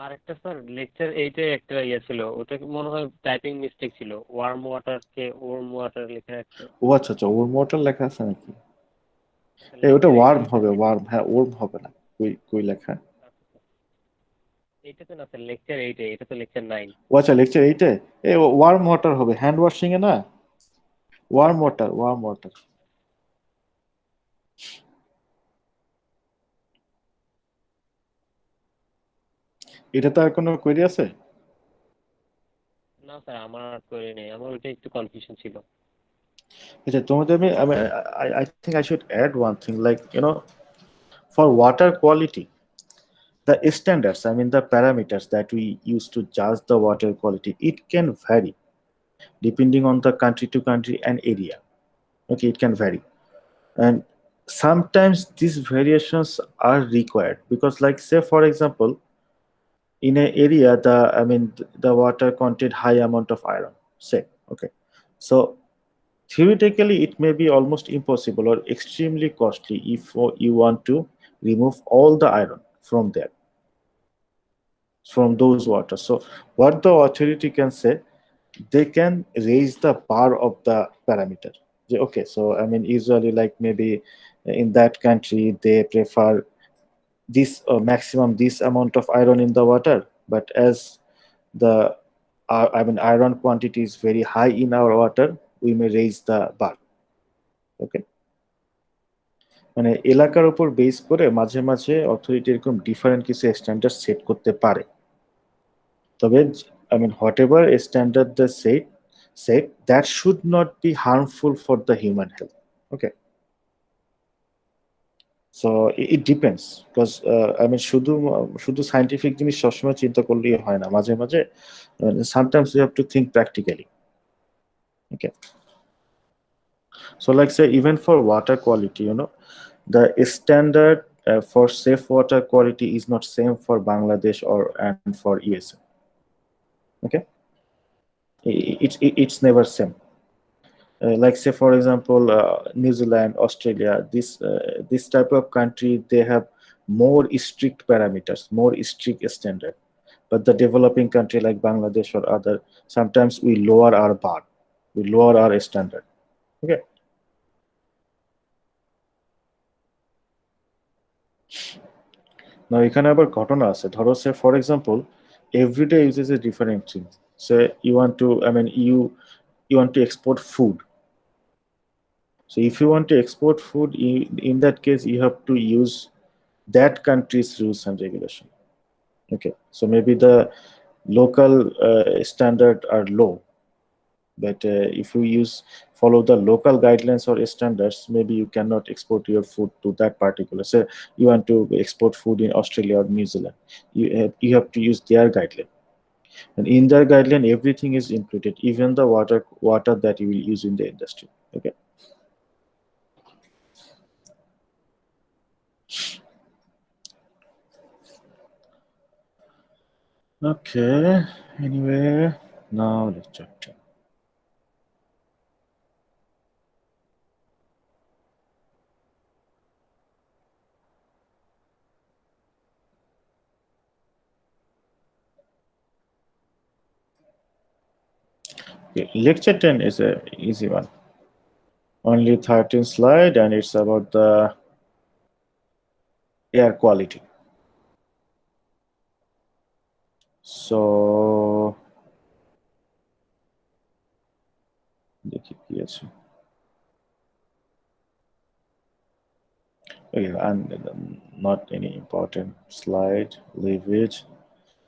Speaker 8: আর একটা স্যার, লেকচার এইটে একটা ইয়ে ছিল, ওটা কি মনে হয় টাইপিং মিস্টেক ছিল, ওয়ার্ম ওয়াটার কে ওয়ার্ম ওয়াটার লেখা আছে।
Speaker 1: ও আচ্ছা আচ্ছা, ওর মোটর লেখা আছে নাকি? এই ওটা
Speaker 8: লেকচার এইটে
Speaker 1: ওয়ার্ম
Speaker 8: স্যার।
Speaker 1: হবে, ওয়ার্ম, হ্যাঁ ওর্ম হবে না। কই কই লেখা?
Speaker 8: এইটা তো না স্যার, লেকচার এইটে, এটা তো লেকচার 9।
Speaker 1: ও আচ্ছা, লেকচার এইটে এই ওয়ার্ম ওয়াটার হবে, হ্যান্ড ওয়াশিং এ না, ওয়ার্ম ওয়াটার, ওয়ার্ম ওয়াটার। এটা তো আর কোনো কোয়েরি আছে?
Speaker 8: না স্যার, আমার আর করে নেই, আমার ওইটা একটু কনফিউশন ছিল।
Speaker 1: আচ্ছা, তোমাদের আমি I think I should add one thing, like for water quality, the standards, I mean the parameters that we use to judge the water quality, it can vary depending on the country to country and area. Okay, it can vary, and sometimes these variations are required because, like say for example, in an area the water contain high amount of iron, say, okay, so theoretically it may be almost impossible or extremely costly if you want to remove all the iron from there, from those waters. So what the authority can say, they can raise the bar of the parameter. Okay, so I mean usually like maybe in that country they prefer this maximum this amount of iron in the water, but as the I mean iron quantity is very high in our water, we may raise the bar. Okay, মানে এলাকার উপর base করে মাঝে মাঝে authority এরকম different কিছু standard set করতে পারে। তবে I mean whatever standard the set that should not be harmful for the human health. Okay, so it depends because I mean শুধু শুধু সায়েন্টিফিক জিনিস সবসময় চিন্তা করলেই হয় না, মাঝে মাঝে sometimes you have to think practically. Okay, so like say even for water quality, the standard for safe water quality is not same for Bangladesh or and for USA. Okay, it's never same. Like say for example, New Zealand, Australia, this type of country, they have more strict parameters, more strict standard. But the developing country like Bangladesh or other, sometimes we lower our bar, we lower our standard. Okay. Now এখানে আবার ঘটনা আছে, ধরো say for example everyday uses a different thing. So you want to, I mean, you want to export food. So if you want to export food, in that case, you have to use that country's rules and regulation. Okay, so maybe the local standard are low, but if you follow the local guidelines or standards, maybe you cannot export your food to that particular. So you want to export food in Australia or New Zealand, you have to use their guideline. And in their guideline, everything is included, even the water that you will use in the industry. Okay. Okay, anyway, now let's check. Okay, lecture 10 is a easy one. Only 13 slide, and it's about the air quality. So okay, and not any important slide, leave it.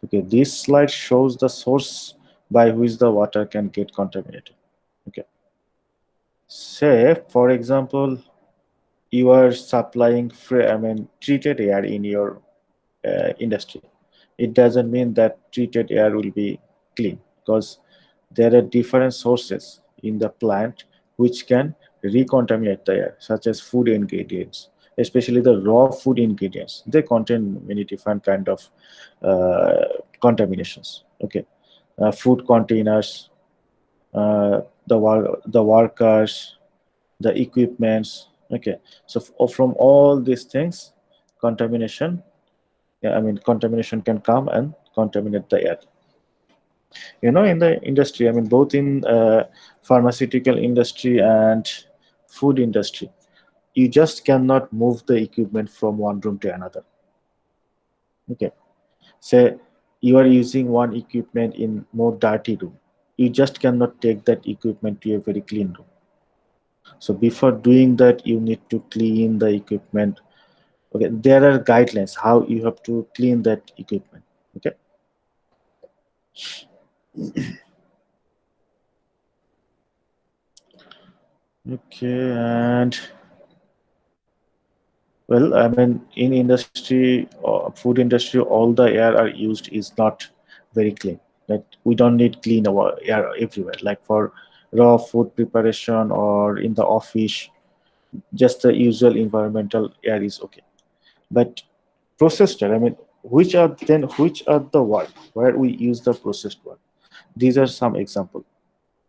Speaker 1: Okay, this slide shows the source by which the water can get contaminated. Okay, say for example, you are supplying treated air in your industry. It doesn't mean that treated air will be clean, because there are different sources in the plant which can recontaminate the air, such as food ingredients, especially the raw food ingredients. They contain many different kind of contaminations. Okay, food containers, the workers, the equipments. Okay, so from all these things, contamination, contamination can come and contaminate the air. In the industry, both in pharmaceutical industry and food industry, you just cannot move the equipment from one room to another. Okay, say you are using one equipment in more dirty room, you just cannot take that equipment to a very clean room. So before doing that, you need to clean the equipment. Okay, there are guidelines how you have to clean that equipment. Okay. Okay, and well, in industry, food industry, all the air are used is not very clean. Like we don't need clean our air everywhere. Like for raw food preparation or in the office, just the usual environmental air is okay. But processed air, which are the word where we use the processed word? These are some example.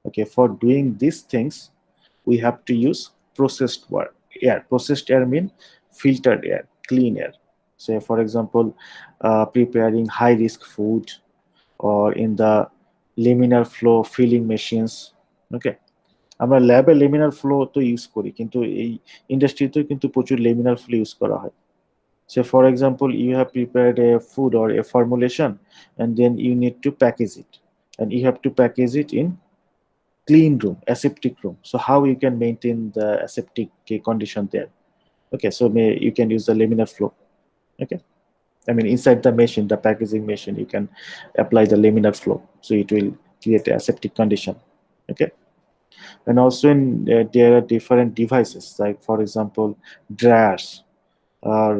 Speaker 1: Okay, for doing these things, we have to use processed air. Processed air mean filtered air, clean air. Say for example, preparing high risk food, or in the laminar flow filling machines. Okay, আমরা ল্যাবে laminar flow তো use করি, কিন্তু এই ইন্ডাস্ট্রিতেও কিন্তু প্রচুর laminar flow use করা হয়. So for example, you have prepared a food or a formulation, and then you need to package it, and you have to package it in clean room, aseptic room. So how you can maintain the aseptic condition there? Okay, so you can use the laminar flow. Okay, inside the machine, the packaging machine, you can apply the laminar flow, so it will create a aseptic condition. Okay, and also there are different devices, like for example, dryers, or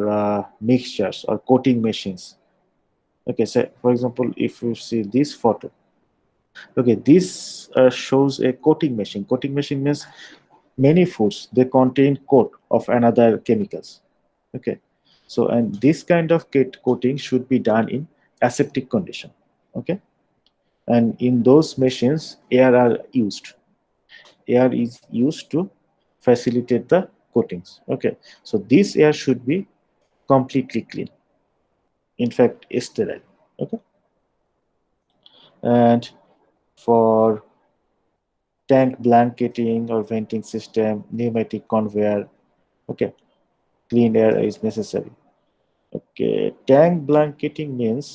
Speaker 1: mixtures, or coating machines. Okay, so for example, if you see this photo, okay, this shows a coating machine. Coating machine means many foods, they contain coat of another chemicals. Okay, So, and this kind of coating should be done in aseptic condition. Okay, and in those machines, air are used. Air is used to facilitate the coatings. Okay, so this air should be completely clean. In fact, sterile. Okay, and for tank blanketing or venting system, pneumatic conveyor, okay, clean air is necessary. Okay, tank blanketing means,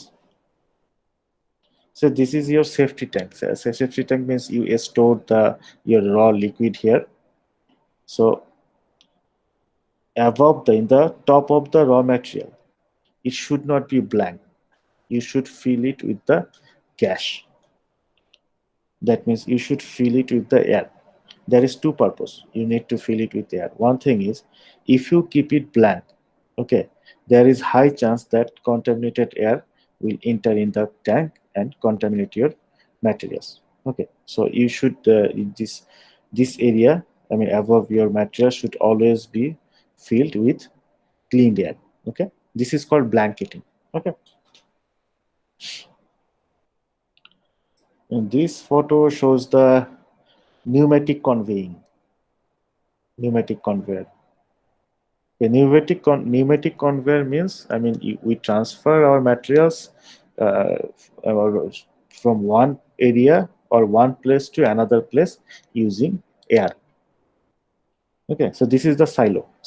Speaker 1: so this is your safety tank. So safety tank means you store your raw liquid here. So above in the top of the raw material, it should not be blank. You should fill it with the gas. That means you should fill it with the air. There is two purpose. You need to fill it with air. One thing is, if you keep it blank, okay, there is high chance that contaminated air will enter in the tank and contaminate your materials. Okay, so you should this area, I mean above your material, should always be filled with clean air. Okay, this is called blanketing. Okay, and this photo shows the pneumatic conveying, pneumatic conveyor. A pneumatic conveyor means, I mean, we transfer our materials uh, from one area or one place to another place using air. Okay, so this is the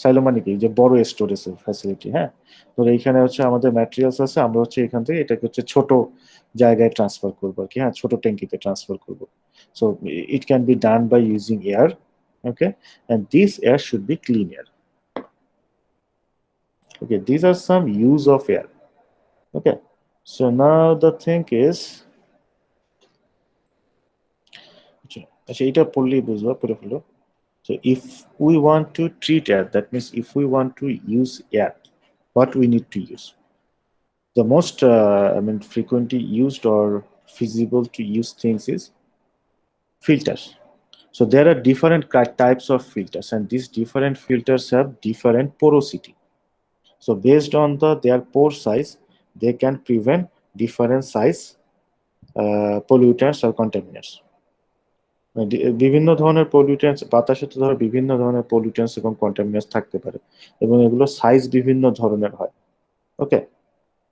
Speaker 1: silo মানে কি, যে বড় storage facility. হ্যাঁ, তো এইখানে হচ্ছে আমাদের materials আছে, আমরা হচ্ছে এখান থেকে এটাকে হচ্ছে ছোট জায়গায় ট্রান্সফার করবো আর কি। হ্যাঁ, ছোট ট্যাঙ্কিতে ট্রান্সফার করবো। So it can be done by using air. Okay, and this air should be clean air. Okay, these are some use of air. Okay, so now the thing is, আচ্ছা এটা পড়লেই বুঝবো, পড়ে ফেলো। So if we want to treat air, that means if we want to use air, what we need to use? The most I mean frequently used or feasible to use things is filters. So there are different types of filters, and these different filters have different porosity. So based on their pore size, they can prevent different size pollutants or contaminants. বিভিন্ন ধরনের pollutants, বাতাসে তো ধরো বিভিন্ন ধরনের pollutants এবং কন্টামিনেন্টস থাকতে পারে, এবং এগুলো সাইজ বিভিন্ন ধরনের হয়। ওকে,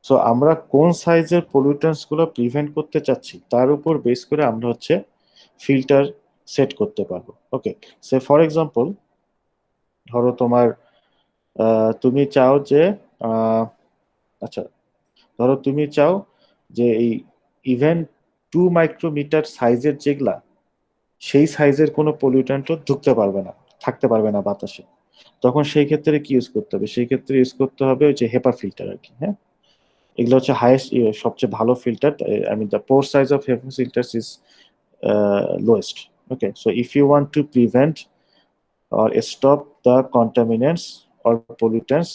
Speaker 1: সো আমরা কোন সাইজের পলিউটেন্টস গুলো প্রিভেন্ট করতে চাচ্ছি তার উপর বেস করে আমরা হচ্ছে ফিল্টার সেট করতে পারবো। ওকে, সে ফর এক্সাম্পল ধরো তোমার তুমি চাও যে আচ্ছা, ধরো তুমি চাও যে এই ইভেন 2 মাইক্রোমিটার সাইজের যেগুলা, সেই সাইজের কোনো পলিউটেন্টও ঢুকতে পারবে না, থাকতে পারবে না বাতাসে। তখন সেই ক্ষেত্রে কি ইউজ করতে হবে? সেই ক্ষেত্রে ইউজ করতে হবে ওই যে হেপা ফিল্টার আর কি। হ্যাঁ, এগুলো হচ্ছে হাইয়েস্ট, সবচেয়ে ভালো filter. I mean the pore size of HEPA filters is lowest. Okay, so if you want to prevent or stop the contaminants or pollutants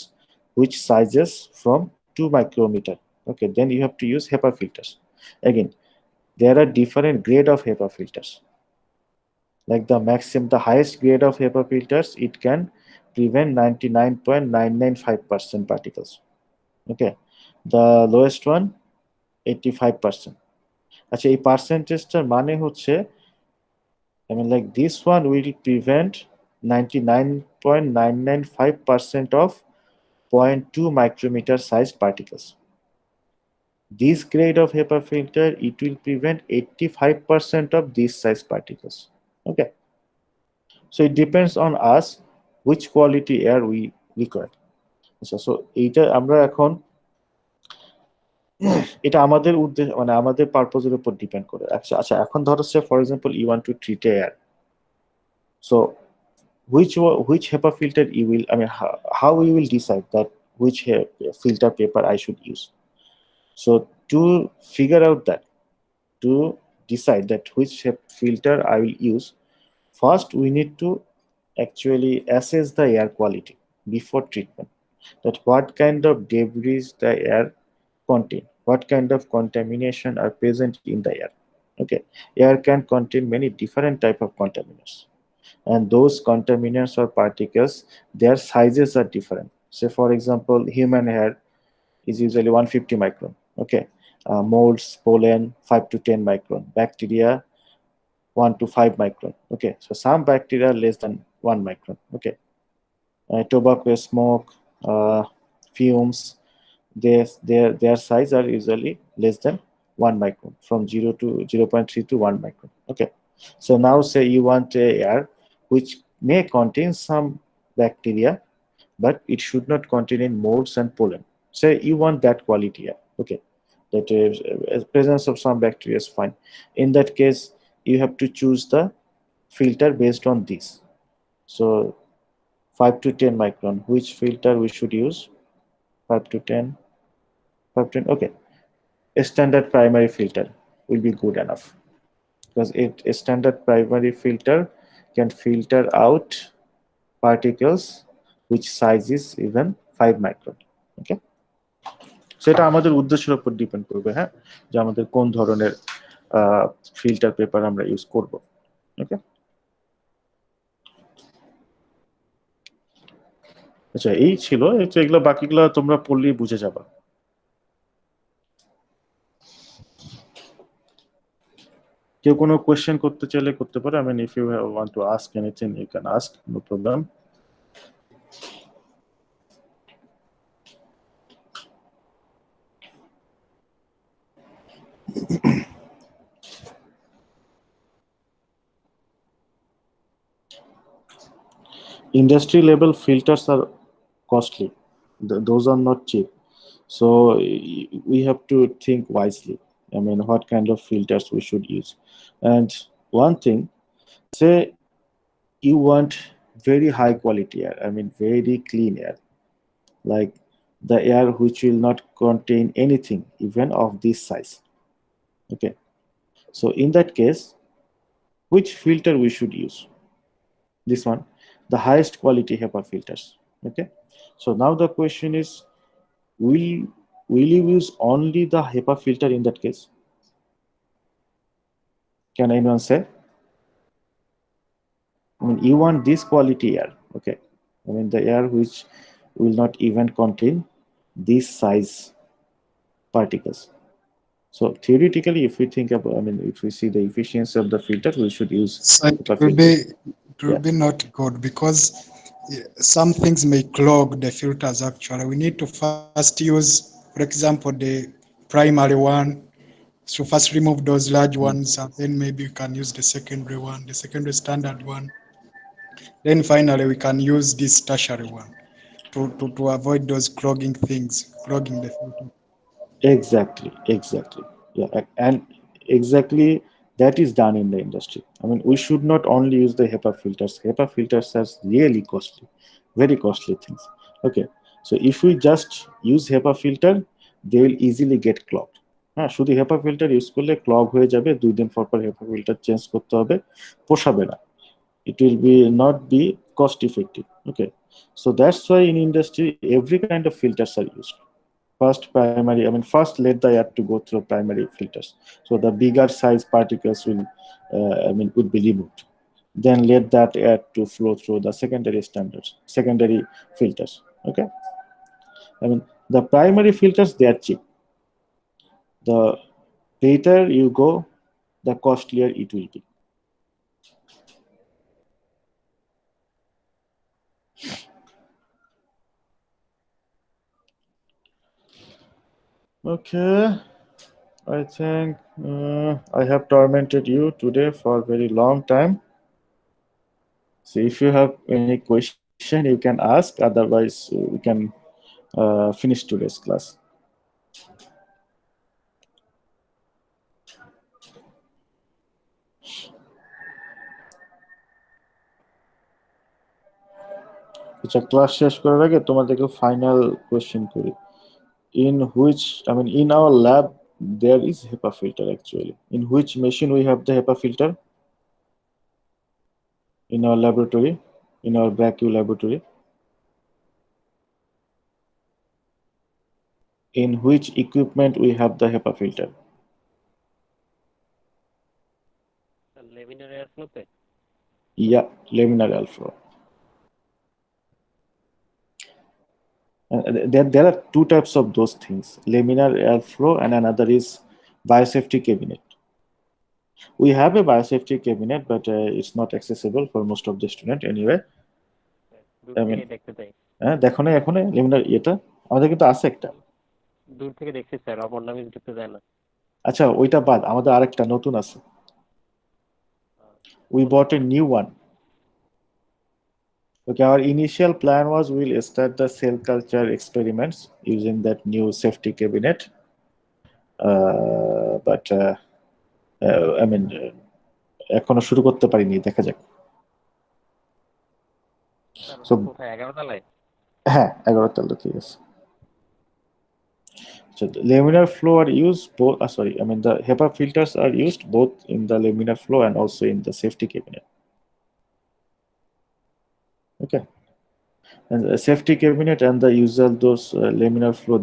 Speaker 1: which sizes from 2 micrometer, okay, then you have to use HEPA filters. Again, there are different grade of HEPA filters. Like the highest grade of HEPA filters, it can prevent 99.995% particles. Okay, the lowest one 85%. আচ্ছা, এই পার্সেন্টেজটার মানে হচ্ছে, I mean like this one will prevent 99.995% of 0.2 micrometer size particles. This grade of HEPA filter, it will prevent 85% of these size particles. Okay, so it depends on us which quality air we require. So এইটা আমরা এখন এটা আমাদের উদ্দেশ্য, মানে আমাদের পারপোজের উপর depend করে। আচ্ছা, এখন ধরো say for example you want to treat air, so which HEPA filter you will, I mean how we will decide that which filter paper I should use? So to figure out that, to decide that which filter I will use, first we need to actually assess the air quality before treatment, that what kind of debris the air contain, what kind of contamination are present in the air. Okay, air can contain many different type of contaminants, and those contaminants or particles, their sizes are different. Say for example, human hair is usually 150 micron. Okay, molds, pollen 5 to 10 micron, bacteria 1 to 5 micron. Okay, so some bacteria less than 1 micron. Okay, tobacco smoke, fumes, their size are usually less than 1 micron, from 0.3 to 1 micron. Okay, so now say you want a air which may contain some bacteria, but it should not contain molds and pollen. Say you want that quality air. Okay, that is presence of some bacteria is fine. In that case, you have to choose the filter based on this. So 5 to 10 micron, which filter we should use? 5 to 10, 5 to 10. Okay, a standard primary filter will be good enough, because a standard primary filter can filter out particles which size is even 5 micron. Okay, সেটা আমাদের উদ্দেশ্যের উপর depend করবে, হ্যাঁ, যে আমাদের কোন ধরনের ফিল্টার পেপার আমরা ইউজ করব। ওকে, আচ্ছা এই ছিল, এগুলো বাকিগুলো তোমরা পড়লেই বুঝে যাবা। কেউ কোনো কোয়েশ্চেন করতে চাইলে করতে পারে। I mean, if you want to ask anything, you can ask, no problem. Industry level filters are costly. Those are not cheap. So we have to think wisely. I mean, what kind of filters we should use. And one thing, say you want very high quality air, I mean very clean air, like the air which will not contain anything even of this size. Okay, so in that case, which filter we should use? This one, the highest quality HEPA filters. Okay, so now the question is, will you use only the HEPA filter in that case? Can anyone say? I mean, you want this quality air. Okay, I mean the air which will not even contain this size particles. So theoretically, if we think about, I mean, if we see the efficiency of the filter, we should use
Speaker 3: So
Speaker 1: HEPA filter.
Speaker 3: it will be not good, because some things may clog the filters actually. We need to first use, for example, the primary one. So first remove those large ones, and then maybe we can use the secondary one, the secondary standard one. Then finally we can use this tertiary one to avoid those clogging things, clogging the filter.
Speaker 1: Exactly. Yeah, and exactly that is done in the industry. I mean, we should not only use the HEPA filters. HEPA filters are really costly, very costly things. Okay, so if we just use HEPA filter, they will easily get clogged. হ্যাঁ, শুধু হেপা filter use করলে clog হয়ে যাবে, 2 দিন পর হেপা filter change করতে হবে, পোষাবে না, it will be not be cost effective. Okay, so that's why in industry every kind of filters are used. First primary, I mean first let the air to go through primary filters, so the bigger size particles will would be removed. Then let that air to flow through the secondary filters. Okay, I mean the primary filters, they are cheap. The later you go, the costlier it will be. Okay, I think I have tormented you today for a very long time. So if you have any question, you can ask. Otherwise, we can finish today's class. আচ্ছা, class শেষ করার আগে তোমাদেরকে final question করি। In which, I mean, in our lab, there is HEPA filter actually. In which machine we have the HEPA filter? In our laboratory, in our vacuum laboratory. In which equipment we have the HEPA filter?
Speaker 8: Laminar এয়ারফ্লোতে।
Speaker 1: Yeah, laminar airflow. There are two types of those things: laminar airflow, and another is biosafety cabinet. We have a biosafety cabinet, but it's not accessible for most of the student anyway.
Speaker 8: দূর
Speaker 1: I
Speaker 8: থেকে
Speaker 1: mean,
Speaker 8: দেখতে চাই।
Speaker 1: দেখো না এখন লিমিনার ইয়েটা আমাদের কিন্তু আছে একটা।
Speaker 8: দূর থেকে দেখছি স্যার, অপর নামে ঢুকতে যায় না।
Speaker 1: আচ্ছা, ওইটা বাদ, আমাদের আরেকটা নতুন আছে। We bought a new one. Okay, our initial plan was we'll start the cell culture experiments using that new safety cabinet. But I mean, এখনো শুরু করতে পারিনি, দেখা যাক। So
Speaker 8: কোথায়, 11 তলায়?
Speaker 1: হ্যাঁ, 11 তলা, ঠিক আছে। So the laminar flow are used both. Sorry, I mean the HEPA filters are used both in the laminar flow and also in the safety cabinet. Okay, and the safety cabinet and the usual those laminar flow,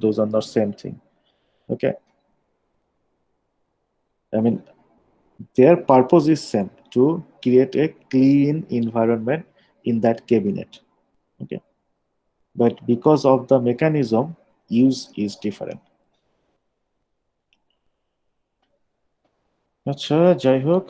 Speaker 1: those are not same thing. Okay, I mean their purpose is same, to create a clean environment in that cabinet. Okay, but because of the mechanism, use is different. আচ্ছা, যাই হোক,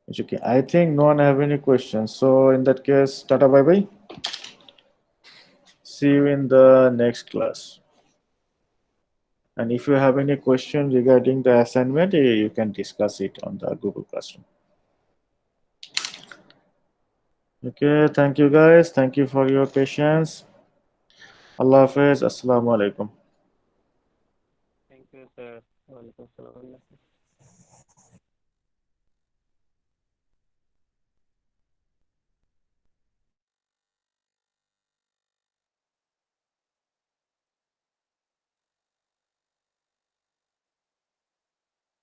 Speaker 1: it's okay. I think no one have any questions. So in that case, tata, bye bye. See you in the next class. And if you have any question regarding the assignment, you can discuss it on the Google Classroom. Okay, thank you guys. Thank you for your patience. Allah Hafiz. Assalamu alaikum.
Speaker 8: Thank you, sir. Walaikum salam.